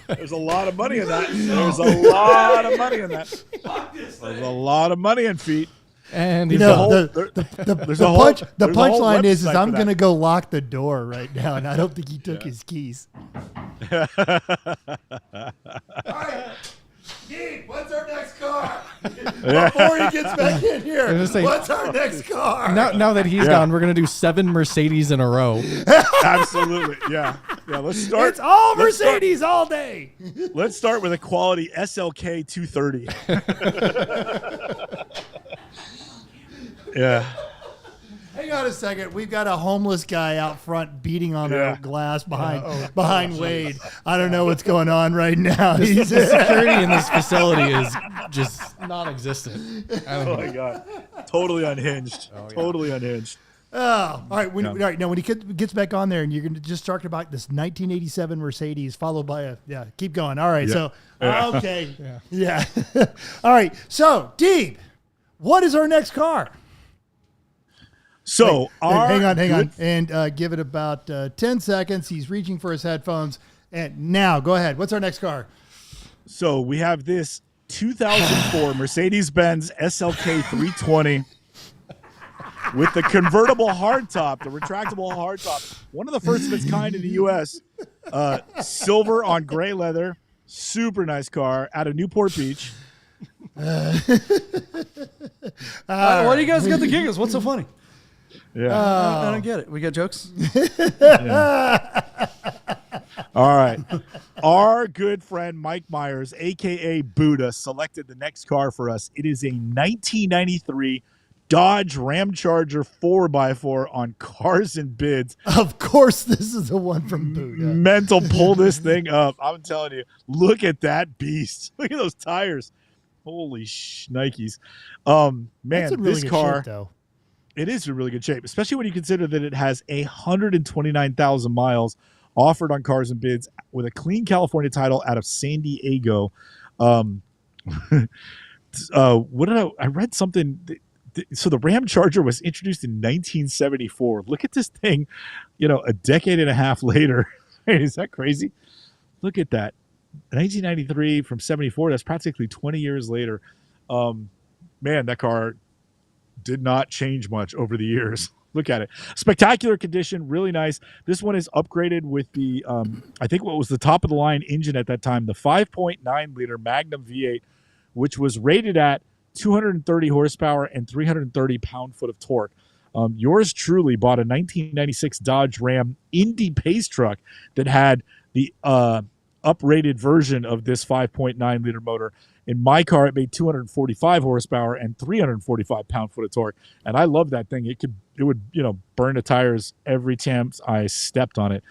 There's a lot of money in that. There's a lot of money in that. There's a lot of money in feet. And the punchline is I'm going to go lock the door right now, and I don't think he took his keys. All right. Deeb, what's our next car? Before he gets back in here, what's our next car? Now that he's gone, we're going to do 7 Mercedes in a row. Absolutely. Yeah. Let's start. It's all Mercedes all day. Let's start with a quality SLK 230. Yeah. Hang on a second. We've got a homeless guy out front beating on our glass behind Wade. I don't know what's going on right now. The security in this facility is just non-existent. Oh my God. Totally unhinged. Totally unhinged. Oh, all right. All right. Now, when he gets back on there, and you're going to just talk about this 1987 Mercedes, followed by keep going. All right. So, okay. Yeah. All right. So, Deeb, what is our next car? So, hang on, and give it about 10 seconds. He's reaching for his headphones, and now go ahead. What's our next car? So we have this 2004 Mercedes-Benz SLK 320 with the convertible hardtop, the retractable hardtop. One of the first of its kind in the U.S. Silver on gray leather, super nice car out of Newport Beach. Why do you guys got the giggles? What's so funny? Yeah, I don't get it. We got jokes. All right. Our good friend Mike Myers, a.k.a. Buddha, selected the next car for us. It is a 1993 Dodge Ram Charger 4x4 on Cars and Bids. Of course, this is the one from Buddha. Mental, pull this thing up. I'm telling you, look at that beast. Look at those tires. Holy shnikes. Man, That's in really this good car, shape, though. It is in really good shape, especially when you consider that it has 129,000 miles offered on Cars and Bids with a clean California title out of San Diego. I read something. So the Ram Charger was introduced in 1974. Look at this thing, a decade and a half later. Is that crazy? Look at that. 1993 from 74. That's practically 20 years later. Man, that car did not change much over the years. Look at it. Spectacular condition, really nice. This one is upgraded with the, I think what was the top of the line engine at that time, the 5.9 liter Magnum V8, which was rated at 230 horsepower and 330 pound-foot of torque. Yours truly bought a 1996 Dodge Ram Indy Pace truck that had the uprated version of this 5.9 liter motor. In my car, it made 245 horsepower and 345 pound-foot of torque, and I love that thing. It would burn the tires every time I stepped on it.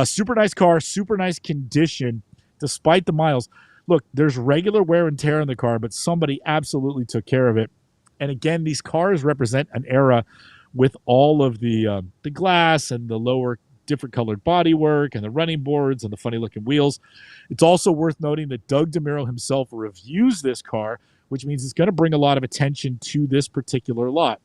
Super nice car, super nice condition, despite the miles. Look, there's regular wear and tear in the car, but somebody absolutely took care of it. And again, these cars represent an era with all of the glass and the lower different colored bodywork and the running boards and the funny looking wheels. It's also worth noting that Doug DeMuro himself reviews this car, which means it's going to bring a lot of attention to this particular lot.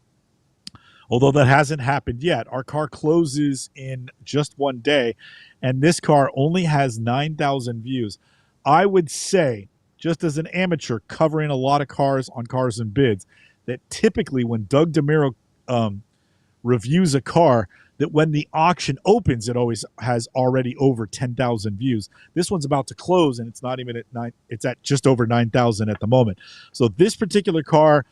Although that hasn't happened yet. Our car closes in just one day, and this car only has 9,000 views. I would say, just as an amateur covering a lot of cars on Cars and Bids, that typically when Doug DeMuro reviews a car, that when the auction opens, it always has already over 10,000 views. This one's about to close, and it's not even at 9. It's at just over 9,000 at the moment. So this particular car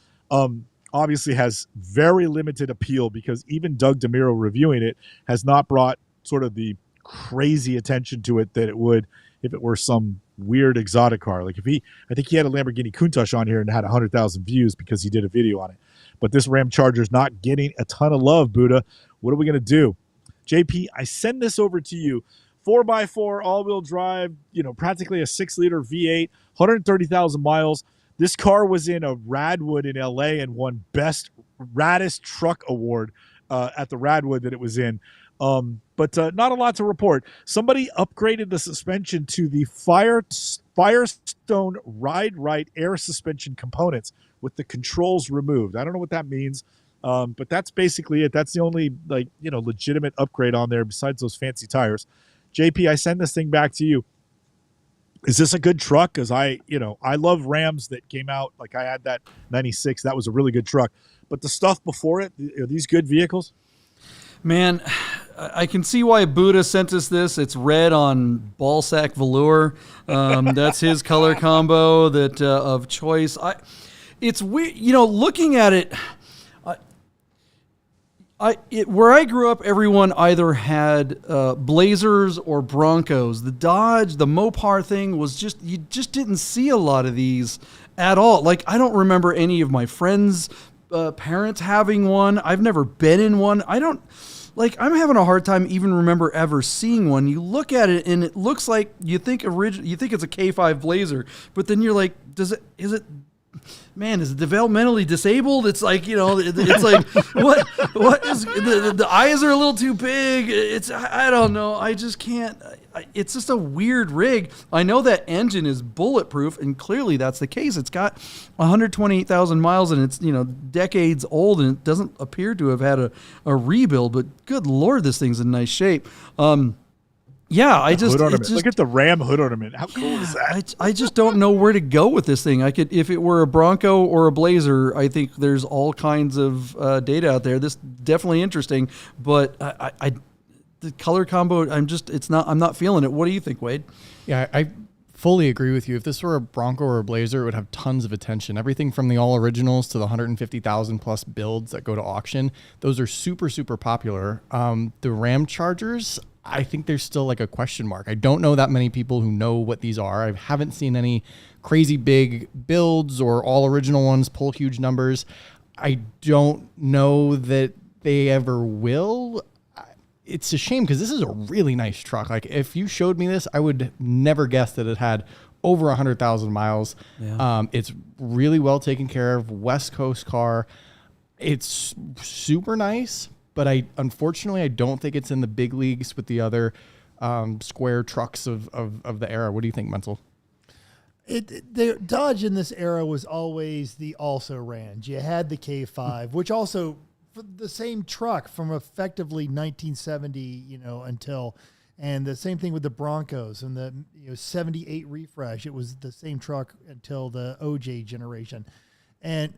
obviously has very limited appeal, because even Doug DeMuro reviewing it has not brought sort of the crazy attention to it that it would if it were some weird exotic car. Like I think he had a Lamborghini Countach on here and had 100,000 views because he did a video on it. But this Ram Charger is not getting a ton of love, Buddha. What are we going to do? JP, I send this over to you. 4x4 all-wheel drive, practically a 6-liter V8, 130,000 miles. This car was in a Radwood in LA and won Best Raddest Truck Award at the Radwood that it was in. But not a lot to report. Somebody upgraded the suspension to the Firestone Ride Right air suspension components with the controls removed. I don't know what that means, but that's basically it. That's the only legitimate upgrade on there besides those fancy tires. JP, I send this thing back to you. Is this a good truck? Because I love Rams that came out. Like I had that 96. That was a really good truck. But the stuff before it, are these good vehicles? Man, I can see why Buddha sent us this. It's red on ballsack velour. That's his color combo of choice. It's weird, looking at it. Where I grew up, everyone either had Blazers or Broncos. The Dodge, the Mopar thing was you just didn't see a lot of these at all. Like, I don't remember any of my friends' parents having one. I've never been in one. I'm having a hard time even remember ever seeing one. You look at it and it looks like you think it's a K5 Blazer, but then you're like, is it developmentally disabled? It's like, it's like, what is, the eyes are a little too big. I don't know. I just can't, it's just a weird rig. I know that engine is bulletproof, and clearly that's the case. It's got 128,000 miles and it's, decades old, and it doesn't appear to have had a rebuild, but good Lord, this thing's in nice shape. Yeah, look at the Ram hood ornament. How cool is that? I just don't know where to go with this thing. If it were a Bronco or a Blazer, I think there's all kinds of data out there. This definitely interesting, but the color combo, I'm not feeling it. What do you think, Wade? Yeah, I fully agree with you. If this were a Bronco or a Blazer, it would have tons of attention. Everything from the all originals to the 150,000 plus builds that go to auction, those are super, super popular. The Ram Chargers, I think there's still like a question mark. I don't know that many people who know what these are. I haven't seen any crazy big builds or all original ones pull huge numbers. I don't know that they ever will. It's a shame because this is a really nice truck. Like, if you showed me this, I would never guess that it had over 100,000 miles. Yeah. It's really well taken care of. West Coast car. It's super nice. But unfortunately, I don't think it's in the big leagues with the other square trucks of the era. What do you think, Menzel? The Dodge in this era was always the also-rans. You had the K5, which also, for the same truck from effectively 1970, until, and the same thing with the Broncos and the 78 refresh. It was the same truck until the OJ generation, and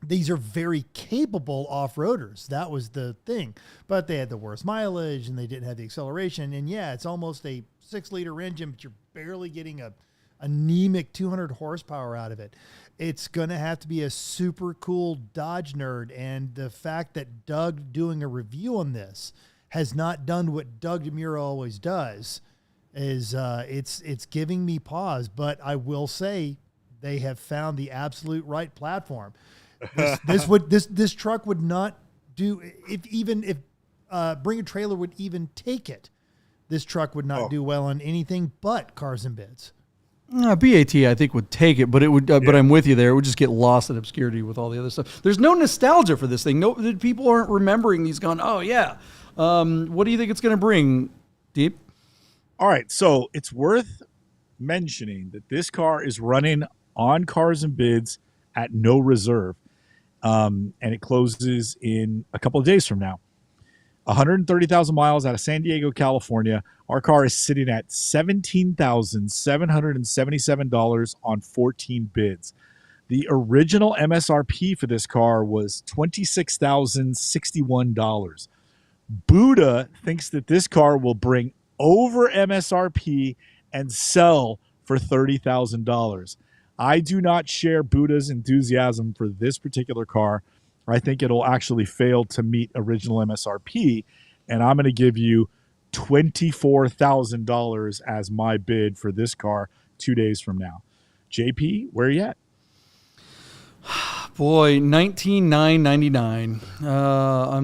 these are very capable off-roaders. That was the thing. But they had the worst mileage, and they didn't have the acceleration. And, yeah, it's almost a 6-liter engine, but you're barely getting a anemic 200 horsepower out of it. It's going to have to be a super cool Dodge nerd. And the fact that Doug doing a review on this has not done what Doug DeMuro always does is it's giving me pause. But I will say they have found the absolute right platform. This truck would not do if Bring a Trailer would even take it. This truck would not do well on anything but cars and bids. BAT, I think, would take it, but it would. But I'm with you there. It would just get lost in obscurity with all the other stuff. There's no nostalgia for this thing. No, people aren't remembering these. Going, oh yeah. What do you think it's going to bring, Deep? All right, so it's worth mentioning that this car is running on Cars and Bids at no reserve. And it closes in a couple of days from now. 130,000 miles out of San Diego, California. Our car is sitting at $17,777 on 14 bids. The original MSRP for this car was $26,061. Buddha thinks that this car will bring over MSRP and sell for $30,000. I do not share Buddha's enthusiasm for this particular car. I think it'll actually fail to meet original MSRP, and I'm going to give you $24,000 as my bid for this car 2 days from now. JP, where are you at? Boy, 19,999. I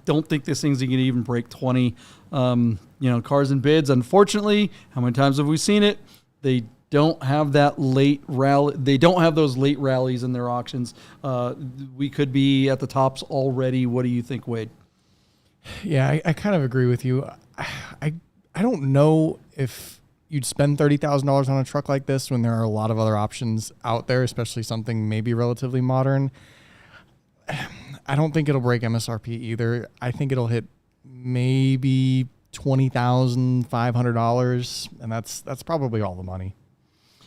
don't think this thing's gonna even break 20. Cars and bids. Unfortunately, how many times have we seen it? They don't have that late rally. They don't have those late rallies in their auctions. We could be at the tops already. What do you think, Wade? Yeah, I kind of agree with you. I don't know if you'd spend $30,000 on a truck like this when there are a lot of other options out there, especially something maybe relatively modern. I don't think it'll break MSRP either. I think it'll hit maybe $20,500, and that's probably all the money.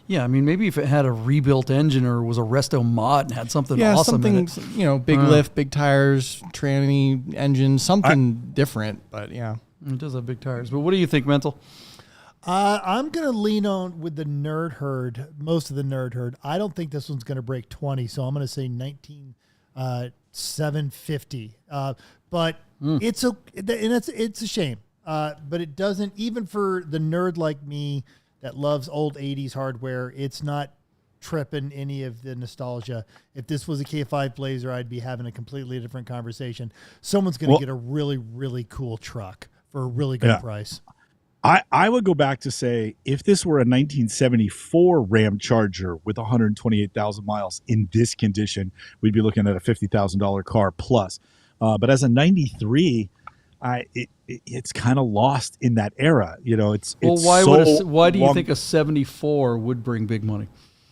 Yeah, I mean, maybe if it had a rebuilt engine or was a resto mod and had something awesome in it. Big lift, big tires, tranny engine, something different, but yeah. It does have big tires. But what do you think, Mental? I'm going to lean on with the nerd herd, most of the nerd herd. I don't think this one's going to break 20, so I'm going to say 19,750. But it's a shame. But it doesn't, even for the nerd like me that loves old 80s hardware, it's not tripping any of the nostalgia. If this was a K5 Blazer, I'd be having a completely different conversation. Someone's going to get a really, really cool truck for a really good price. I would go back to say, if this were a 1974 Ram Charger with 128,000 miles in this condition, we'd be looking at a $50,000 car plus. But as a 93, it's kind of lost in that era. Why do you think a 74 would bring big money?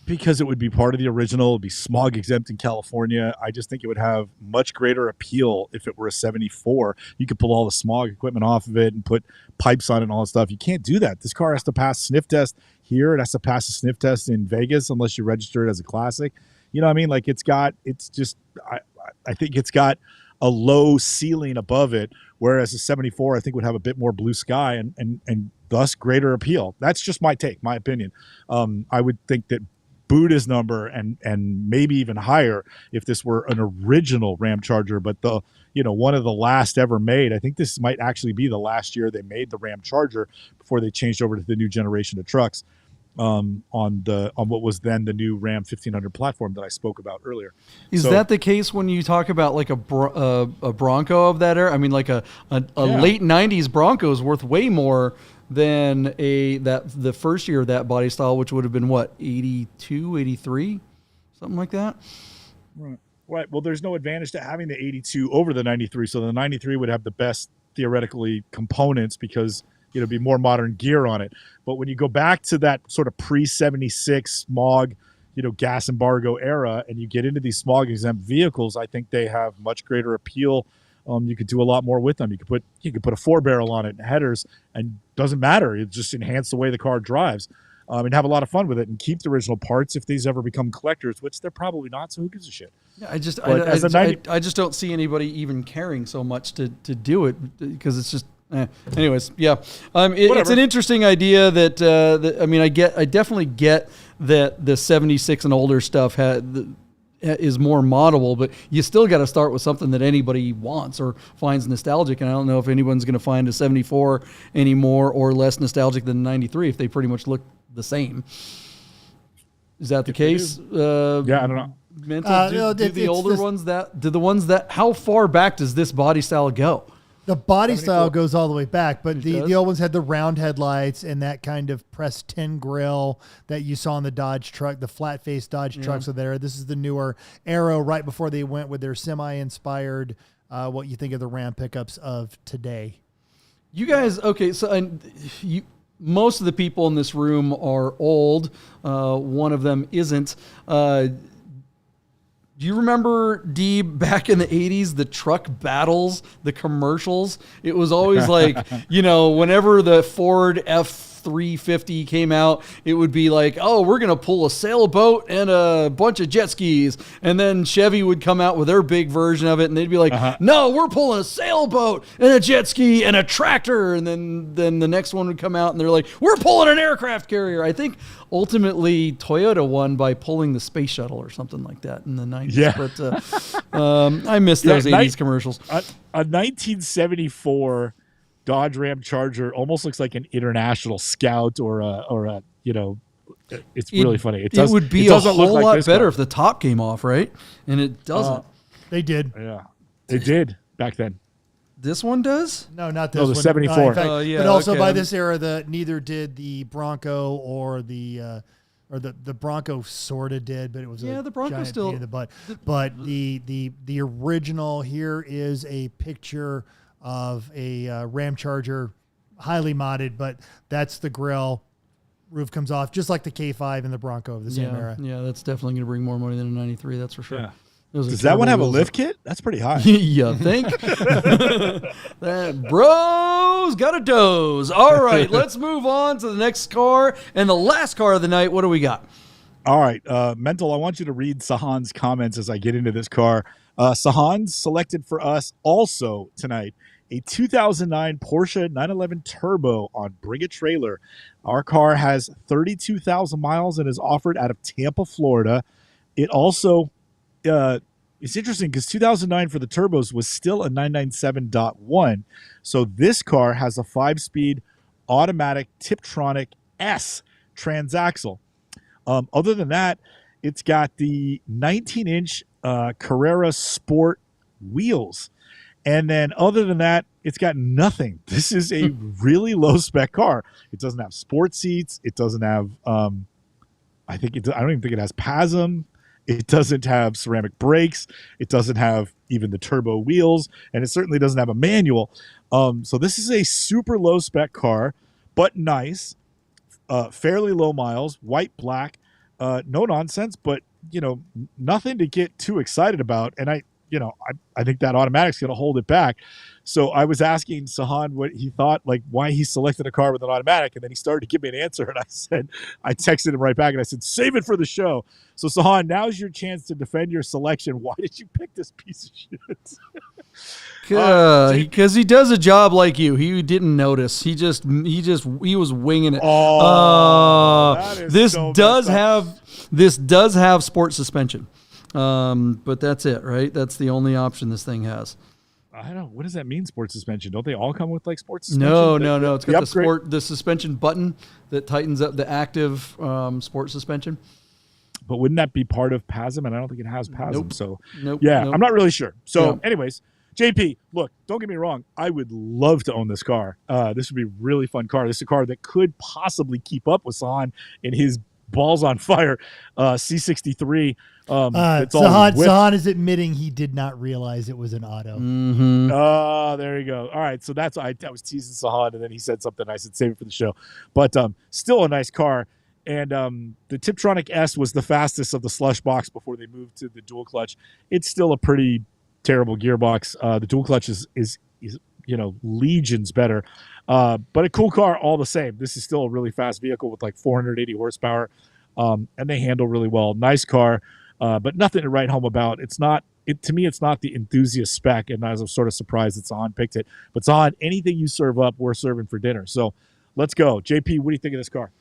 Because it would be part of the original, it'd be smog exempt in California. I just think it would have much greater appeal if it were a 74. You could pull all the smog equipment off of it and put pipes on it and all that stuff. You can't do that. This car has to pass sniff test here. It has to pass a sniff test in Vegas unless you register it as a classic. You know what I mean? Like I think it's got a low ceiling above it, whereas a 74 I think would have a bit more blue sky and thus greater appeal. That's just my take, my opinion. I would think that Buddha's number and maybe even higher if this were an original Ram Charger, but one of the last ever made. I think this might actually be the last year they made the Ram Charger before they changed over to the new generation of trucks on what was then the new Ram 1500 platform that I spoke about earlier. Is that the case when you talk about like a Bronco of that era? I mean, like a late 90s Bronco is worth way more than the first year of that body style, which would have been what, 82, 83, something like that. Right. Well, there's no advantage to having the 82 over the 93. So the 93 would have the best theoretically components because it'd be more modern gear on it. But when you go back to that sort of pre-76 smog, gas embargo era, and you get into these smog exempt vehicles, I think they have much greater appeal. You could do a lot more with them. You could put a 4-barrel on it and headers, and doesn't matter. It just enhance the way the car drives, and have a lot of fun with it, and keep the original parts if these ever become collectors, which they're probably not. So who gives a shit? Yeah, I just don't see anybody even caring so much to do it because it's just. Anyways, yeah, it's an interesting idea that I definitely get that the 76 and older stuff is more moddable, but you still got to start with something that anybody wants or finds nostalgic. And I don't know if anyone's going to find a 74 any more or less nostalgic than 93 if they pretty much look the same. Is that the case? Yeah, I don't know. Mental, do the older ones how far back does this body style go? The body style goes all the way back, but the old ones had the round headlights and that kind of pressed tin grill that you saw in the Dodge truck. The flat face Dodge trucks are there. This is the newer Aero right before they went with their semi-inspired, what you think of the Ram pickups of today. You guys, okay, so most of the people in this room are old. One of them isn't. Do you remember, Deeb, back in the 80s, the truck battles, the commercials? It was always like, whenever the Ford F350 came out, it would be like, oh, we're going to pull a sailboat and a bunch of jet skis. And then Chevy would come out with their big version of it, and they'd be like, no, we're pulling a sailboat and a jet ski and a tractor. And then the next one would come out, and they're like, we're pulling an aircraft carrier. I think ultimately Toyota won by pulling the space shuttle or something like that in the 90s. Yeah. But I miss those 80s commercials. A 1974 Dodge Ram Charger almost looks like an International Scout or a it's really funny. It would be a whole lot better if the top came off, right? And it doesn't. They did. Yeah, they did back then. This one does? No, not this No, the one. 74. In fact, Yeah, but also okay. by this era, neither did the Bronco or the Bronco sort of did, but it was Yeah, a the Bronco giant still- pain in the butt. But the original here is a picture of a Ram Charger, highly modded, but that's the grill. Roof comes off just like the K5 and the Bronco of the same era. Yeah, that's definitely going to bring more money than a 93, that's for sure. Yeah. Those are Does that one have turbo a wheels. lift kit? That's pretty high. You think? That bro's got a doze. All right, let's move on to the next car and the last car of the night. What do we got? All right, Mental, I want you to read Sahan's comments as I get into this car. Sahan selected for us also tonight a 2009 Porsche 911 Turbo on Bring a Trailer. Our car has 32,000 miles and is offered out of Tampa, Florida. It also, it's interesting because 2009 for the turbos was still a 997.1. So this car has a 5-speed automatic Tiptronic S transaxle. Other than that, it's got the 19-inch Carrera Sport wheels. And then other than that, it's got nothing. This is a really low-spec car. It doesn't have sport seats. It doesn't have, I don't even think it has PASM. It doesn't have ceramic brakes. It doesn't have even the turbo wheels. And it certainly doesn't have a manual. So this is a super low-spec car, but nice. Fairly low miles, white, black, no nonsense, but nothing to get too excited about. And I think that automatic's going to hold it back. So I was asking Sahan what he thought, like why he selected a car with an automatic, and then he started to give me an answer, and I texted him right back, and I said, save it for the show. So Sahan, now's your chance to defend your selection. Why did you pick this piece of shit? Because he does a job like you. He didn't notice. He was winging it. That is this so does messed up. have sports suspension. But that's it, right? That's the only option this thing has. I don't know. What does that mean, sports suspension? Don't they all come with like sports suspension? No. It's got upgrade- the suspension button that tightens up the active sport suspension. But wouldn't that be part of PASM? And I don't think it has PASM. Nope. So Nope. yeah, Nope. I'm not really sure. So Yeah. anyways, JP, look, don't get me wrong. I would love to own this car. This would be a really fun car. This is a car that could possibly keep up with Sahan in his balls on fire C63. Sahan is admitting he did not realize it was an auto. Mm-hmm. Oh, there you go. All right. So I was teasing Sahan, and then he said something. I said, save it for the show. But still a nice car. And the Tiptronic S was the fastest of the slush box before they moved to the dual clutch. It's still a pretty terrible gearbox. The dual clutch is legions better. But a cool car all the same. This is still a really fast vehicle with like 480 horsepower. And they handle really well. Nice car, but nothing to write home about. To me, it's not the enthusiast spec, and I was sort of surprised that Sahan picked it. But Sahan, anything you serve up, we're serving for dinner. So let's go. JP, what do you think of this car?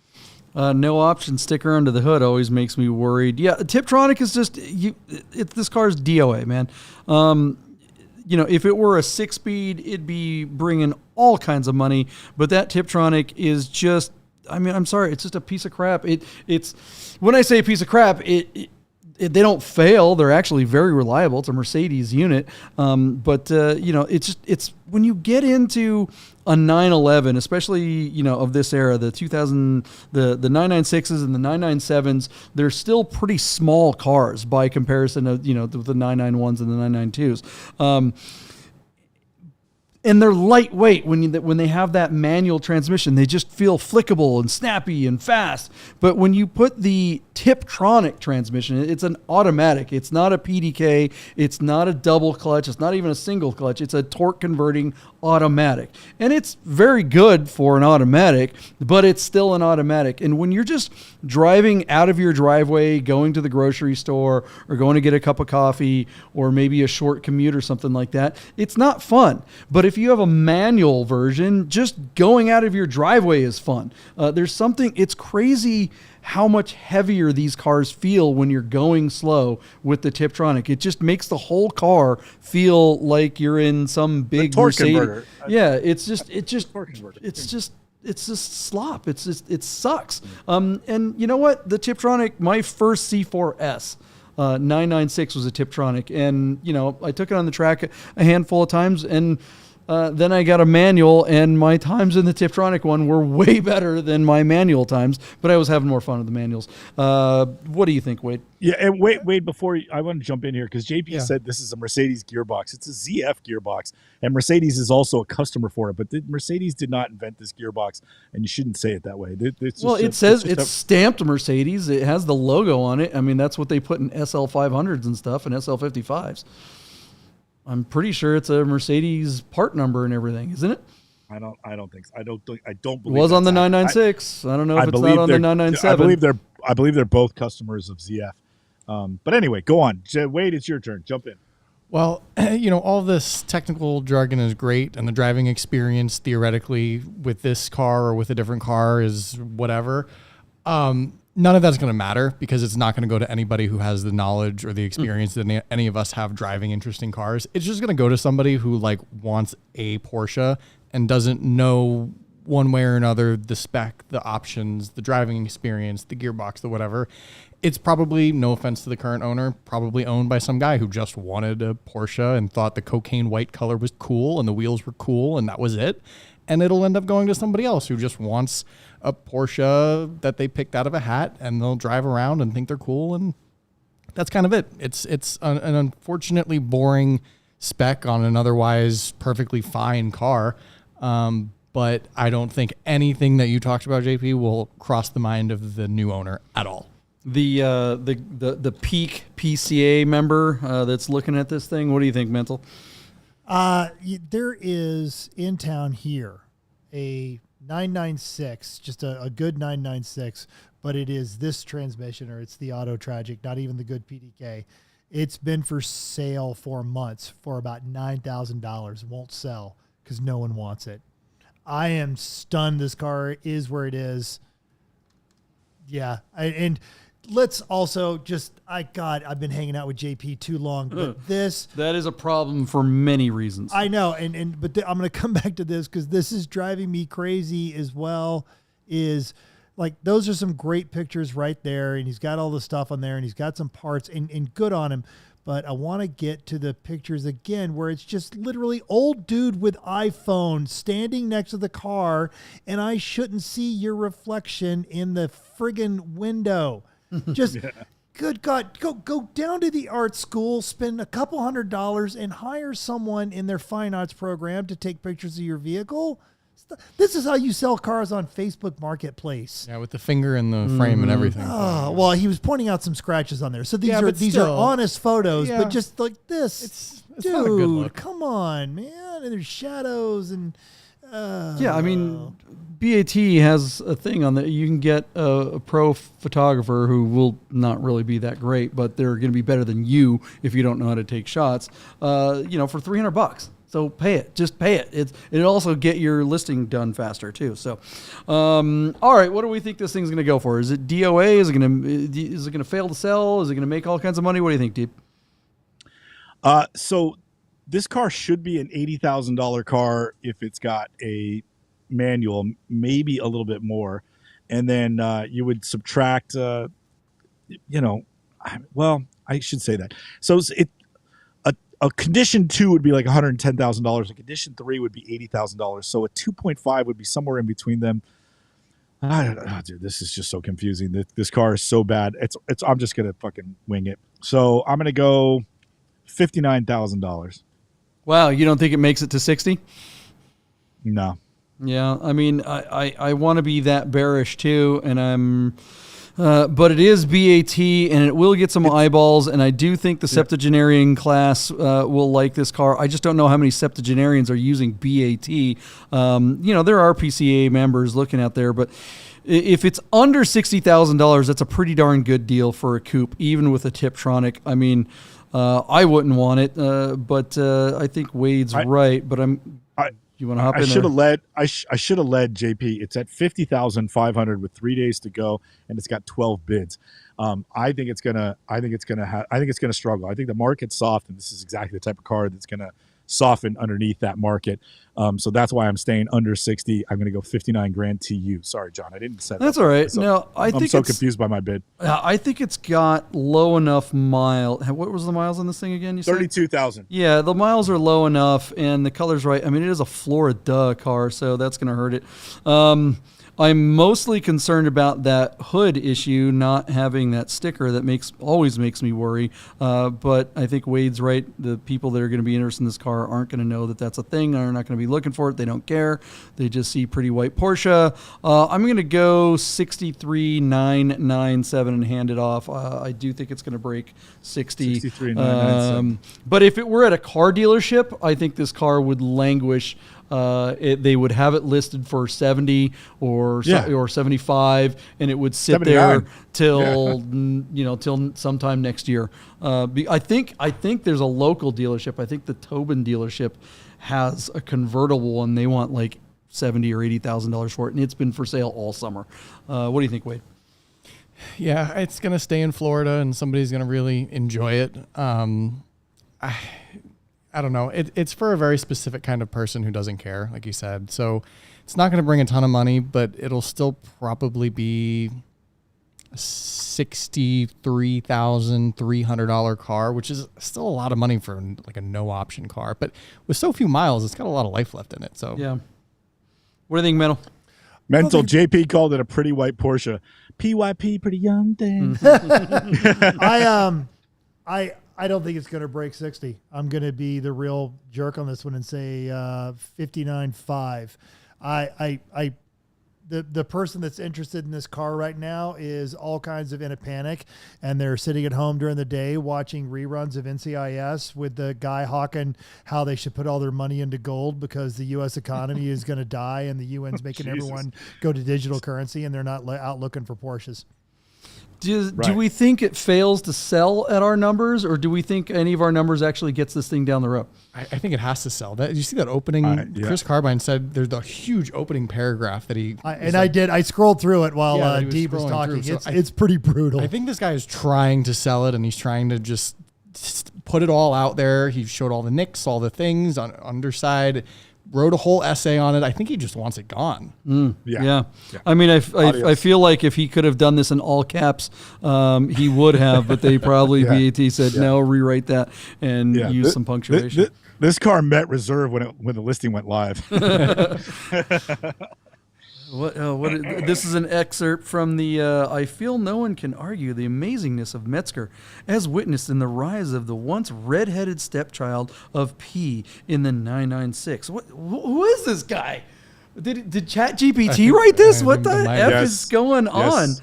No option sticker under the hood always makes me worried. Yeah, Tiptronic is just this car's DOA, man. If it were a 6-speed, it'd be bringing all kinds of money. But that Tiptronic is just, I'm sorry, it's just a piece of crap. It's when I say a piece of crap, they don't fail. They're actually very reliable. It's a Mercedes unit. It's when you get into a 911, especially, of this era, the 2000, the 996s and the 997s, they're still pretty small cars by comparison of, the 991s and the 992s. And they're lightweight when they have that manual transmission. They just feel flickable and snappy and fast. But when you put the Tiptronic transmission, it's an automatic. It's not a PDK. It's not a double clutch. It's not even a single clutch. It's a torque converting automatic. And it's very good for an automatic, but it's still an automatic. And when you're just driving out of your driveway, going to the grocery store or going to get a cup of coffee or maybe a short commute or something like that, it's not fun. But if you have a manual version, just going out of your driveway is fun. It's crazy how much heavier these cars feel when you're going slow with the Tiptronic. It just makes the whole car feel like you're in some big torque Mercedes. converter. Yeah, it's just slop. It sucks. And you know what? The Tiptronic, my first C4S 996 was a Tiptronic, and I took it on the track a handful of times, and then I got a manual, and my times in the Tiptronic one were way better than my manual times, but I was having more fun with the manuals. What do you think, Wade? Yeah, and Wade, before I want to jump in here, because JP said this is a Mercedes gearbox. It's a ZF gearbox, and Mercedes is also a customer for it, but Mercedes did not invent this gearbox, and you shouldn't say it that way. It says it's stamped Mercedes. It has the logo on it. I mean, that's what they put in SL500s and stuff and SL55s. I'm pretty sure it's a Mercedes part number and everything, isn't it? I don't think so. I don't believe it was on the 996. I don't know if it's not on the 997. I believe they're both customers of ZF. But anyway, go on. Wade, it's your turn. Jump in. Well, all this technical jargon is great, and the driving experience theoretically with this car or with a different car is whatever. None of that's going to matter because it's not going to go to anybody who has the knowledge or the experience that any of us have driving interesting cars. It's just going to go to somebody who wants a Porsche and doesn't know one way or another the spec, the options, the driving experience, the gearbox, the whatever. It's probably, no offense to the current owner, probably owned by some guy who just wanted a Porsche and thought the cocaine white color was cool and the wheels were cool and that was it. And it'll end up going to somebody else who just wants a Porsche that they picked out of a hat, and they'll drive around and think they're cool, and that's kind of it. It's an unfortunately boring spec on an otherwise perfectly fine car, but I don't think anything that you talked about, JP, will cross the mind of the new owner at all. The peak PCA member that's looking at this thing, what do you think, Mental? There is in town here a 996, just a good 996, but it is this transmission, or it's the Auto Tragic, not even the good PDK. It's been for sale for months for about $9,000. Won't sell because no one wants it. I am stunned this car is where it is. Yeah. And let's also I've been hanging out with JP too long, but that is a problem for many reasons. I know. But I'm going to come back to this because this is driving me crazy as well. Is those are some great pictures right there. And he's got all the stuff on there and he's got some parts and good on him. But I want to get to the pictures again where it's just literally old dude with iPhone standing next to the car, and I shouldn't see your reflection in the friggin' window. Just, good God, go down to the art school, spend a couple $100 and hire someone in their fine arts program to take pictures of your vehicle. This is how you sell cars on Facebook Marketplace. Yeah, with the finger in the frame and everything. Oh, well, he was pointing out some scratches on there. So these are honest photos, but just like this. It's not a good look. Come on, man. And there's shadows and I mean, BaT has a thing on that. You can get a pro photographer who will not really be that great, but they're going to be better than you if you don't know how to take shots. For $300. So pay it. Just pay it. It'll also get your listing done faster too. So, all right. What do we think this thing's going to go for? Is it DOA? Is it going to fail to sell? Is it going to make all kinds of money? What do you think, Deeb? So this car should be an $80,000 car if it's got a manual, maybe a little bit more, and then you would subtract. I should say that. So a condition 2 would be like $110,000. A condition 3 would be $80,000. So a 2.5 would be somewhere in between them. I don't know, dude. This is just so confusing. This car is so bad. I'm just gonna fucking wing it. So I'm gonna go $59,000. Wow, you don't think it makes it to 60? No. Yeah, I mean, I want to be that bearish too, and but it is BAT, and it will get some eyeballs, and I do think the septuagenarian class will like this car. I just don't know how many septuagenarians are using BAT. There are PCA members looking out there, but if it's under $60,000, that's a pretty darn good deal for a coupe, even with a Tiptronic. I mean, I wouldn't want it, but I think Wade's right. But you want to hop in there? I should have led JP. It's at 50,500 with 3 days to go, and it's got 12 bids. I think it's gonna struggle. I think the market's soft, and this is exactly the type of car that's gonna soften underneath that market. So that's why I'm staying under 60. I'm going to go 59 grand TU. Sorry, John, I didn't set that's all right. No, I'm so confused by my bid. I think it's got low enough mile. What was the miles on this thing again? You said 32,000. Yeah, the miles are low enough, and the color's right. I mean, it is a Florida car, so that's going to hurt it. I'm mostly concerned about that hood issue, not having that sticker. That always makes me worry. But I think Wade's right. The people that are going to be interested in this car aren't going to know that that's a thing. They're not going to be looking for it. They don't care. They just see pretty white Porsche. I'm going to go 63,997 and hand it off. I do think it's going to break 60. 63,997. But if it were at a car dealership, I think this car would languish. They would have it listed for 70 or 75, and it would sit 79. there till till sometime next year. I think there's a local dealership. I think the Tobin dealership has a convertible, and they want like $70,000 or $80,000 for it, and it's been for sale all summer. What do you think, Wade? Yeah, it's gonna stay in Florida, and somebody's gonna really enjoy it. I don't know. It's for a very specific kind of person who doesn't care, like you said. So it's not going to bring a ton of money, but it'll still probably be a $63,300 car, which is still a lot of money for like a no option car. But with so few miles, it's got a lot of life left in it. So yeah. What do you think, Mental JP called it a pretty white Porsche. PYP, pretty young thing. I don't think it's going to break 60. I'm going to be the real jerk on this one and say 59.5. The person that's interested in this car right now is all kinds of in a panic, and they're sitting at home during the day watching reruns of NCIS with the guy hawking how they should put all their money into gold because the U.S. economy is going to die and the UN's making everyone go to digital currency, and they're not out looking for Porsches. Do we think it fails to sell at our numbers, or do we think any of our numbers actually gets this thing down the road? I think it has to sell. Did you see that opening? Chris Carbine said there's a huge opening paragraph that he... I scrolled through it while Deeb was talking. It's pretty brutal. I think this guy is trying to sell it, and he's trying to just put it all out there. He showed all the nicks, all the things on underside, wrote a whole essay on it. I think he just wants it gone. Yeah. I mean, I feel like if he could have done this in all caps, he would have, but they probably BAT said, no, rewrite that and use some punctuation. This car met reserve when the listing went live. This is an excerpt from the I feel no one can argue the amazingness of Metzger as witnessed in the rise of the once red-headed stepchild of P in the 996. Who is this guy? Did ChatGPT write this? What the F is going on?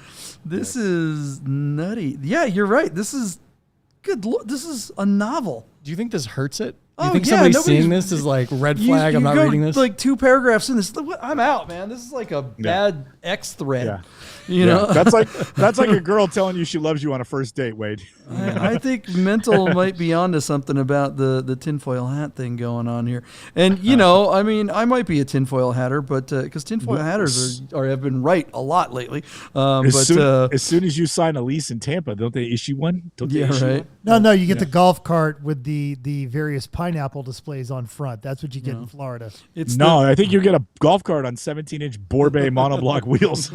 This is nutty. Yeah, you're right. This is good. This is a novel. Do you think this hurts it? Do you think somebody's seeing this as like red flag? I'm not reading this. Like 2 paragraphs in this. I'm out, man. This is like a bad X thread. Yeah. You know, that's like a girl telling you she loves you on a first date, Wade. I think Mental might be onto something about the tinfoil hat thing going on here. And I mean, I might be a tinfoil hatter, but because tinfoil hatters have been right a lot lately. As soon as you sign a lease in Tampa, don't they issue one? No, you get the golf cart with the various pineapple displays on front. That's what you get in Florida. I think you get a golf cart on 17-inch Borbet monoblock wheels.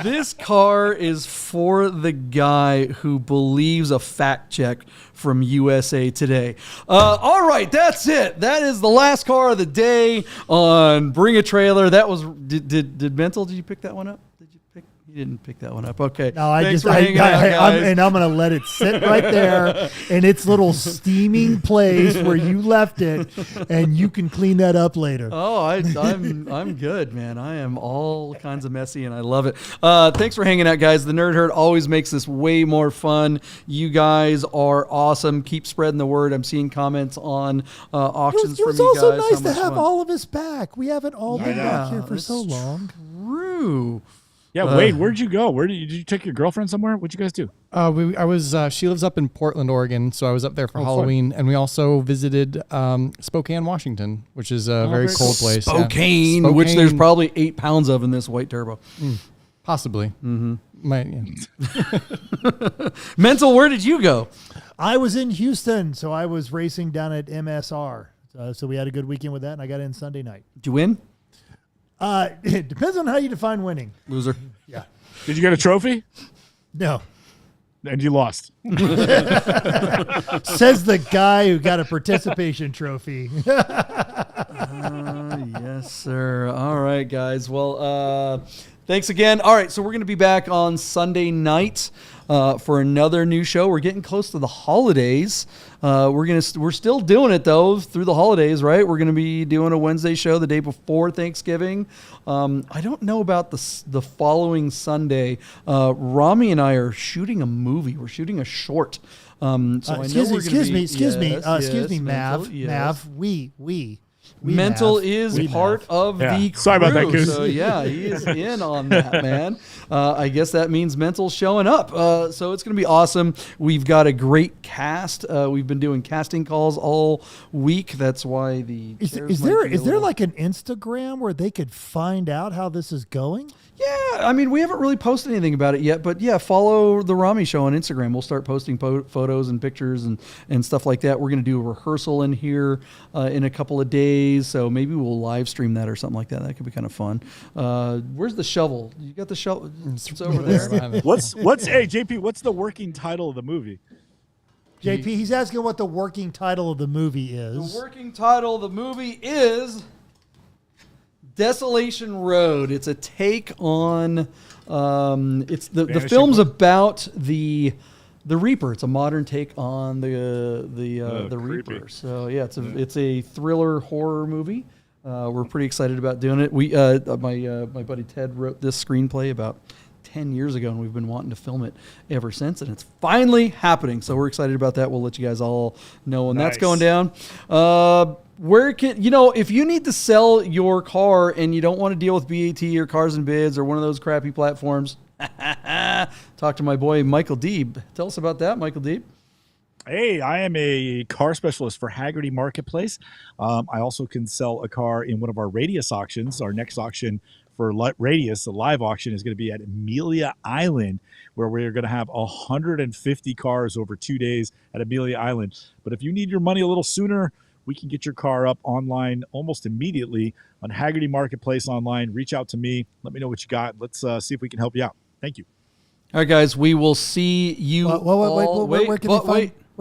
This car is for the guy who believes a fact check from USA Today. All right, that's it. That is the last car of the day on Bring a Trailer. That was did Mental? Did you pick that one up? Did you pick He didn't pick that one up. Okay. No, I Thanks just, for hanging out, guys. I'm going to let it sit right there in its little steaming place where you left it, and you can clean that up later. Oh, I'm good, man. I am all kinds of messy, and I love it. Thanks for hanging out, guys. The Nerd Herd always makes this way more fun. You guys are awesome. Keep spreading the word. I'm seeing comments on auctions It from was you guys. also nice How to much have fun. all of us back. We haven't all been back here for that's so long. True. Yeah, Wade, where'd you go? Did you take your girlfriend somewhere? What'd you guys do? She lives up in Portland, Oregon, so I was up there for Halloween, and we also visited Spokane, Washington, which is a very cold place. Spokane, which there's probably 8 pounds of in this white turbo. Possibly. Mm-hmm. Mental, where did you go? I was in Houston, so I was racing down at MSR. So we had a good weekend with that, and I got in Sunday night. Did you win? It depends on how you define winning. Loser. Yeah. Did you get a trophy? No. And you lost. Says the guy who got a participation trophy. Yes, sir. All right, guys. Well, thanks again. All right, so we're going to be back on Sunday night for another new show. We're getting close to the holidays. We're still doing it though through the holidays, right? We're going to be doing a Wednesday show the day before Thanksgiving. I don't know about the following Sunday. Rami and I are shooting a movie. We're shooting a short. Excuse me, Mav. Yes. Mav, we Mental have. is We part have. of the crew. Sorry about that, Goose. So yeah, he is in on that, man. I guess that means Mental's showing up. So it's going to be awesome. We've got a great cast. We've been doing casting calls all week. That's why the is there like an Instagram where they could find out how this is going? Yeah, I mean, we haven't really posted anything about it yet, but yeah, follow the Rami Show on Instagram. We'll start posting photos and pictures and stuff like that. We're going to do a rehearsal in here in a couple of days, so maybe we'll live stream that or something like that. That could be kind of fun. Where's the shovel? You got the shovel? It's over there. What's JP? What's the working title of the movie? JP, he's asking what the working title of the movie is. The working title of the movie is Desolation Road. It's a take on it's the film's about the Reaper. It's a modern take on the Reaper. So yeah, it's a thriller horror movie. We're pretty excited about doing it. We my buddy Ted wrote this screenplay about 10 years ago, and we've been wanting to film it ever since, and it's finally happening. So we're excited about that. We'll let you guys all know when that's going down. Where can if you need to sell your car and you don't want to deal with BAT or Cars and Bids or one of those crappy platforms, talk to my boy Michael Deeb. Tell us about that, Michael Deeb. Hey, I am a car specialist for Haggerty Marketplace. I also can sell a car in one of our Radius auctions. Our next auction for Radius, the live auction, is going to be at Amelia Island, where we're going to have 150 cars over 2 days at Amelia Island. But if you need your money a little sooner, we can get your car up online almost immediately on Haggerty Marketplace online. Reach out to me. Let me know what you got. Let's see if we can help you out. Thank you. All right, guys, we will see you. Where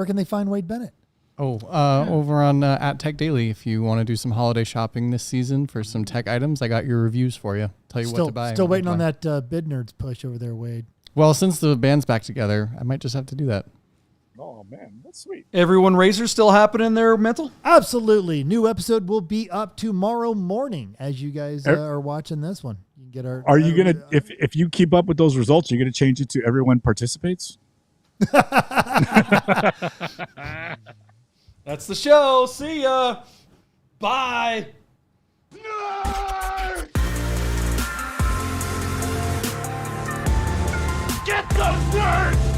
can they find Wade Bennet? Over on at Tech Daily. If you want to do some holiday shopping this season for some tech items, I got your reviews for you. Tell you what to buy. Still waiting on that Bid Nerds push over there, Wade. Well, since the band's back together, I might just have to do that. Oh, man, that's sweet. Everyone Racers still happening there, Mental? Absolutely. New episode will be up tomorrow morning as you guys are watching this one. You can get our. Are you going to, if you keep up with those results, you're going to change it to everyone participates? That's the show. See ya. Bye. Nerd! Get those nerds!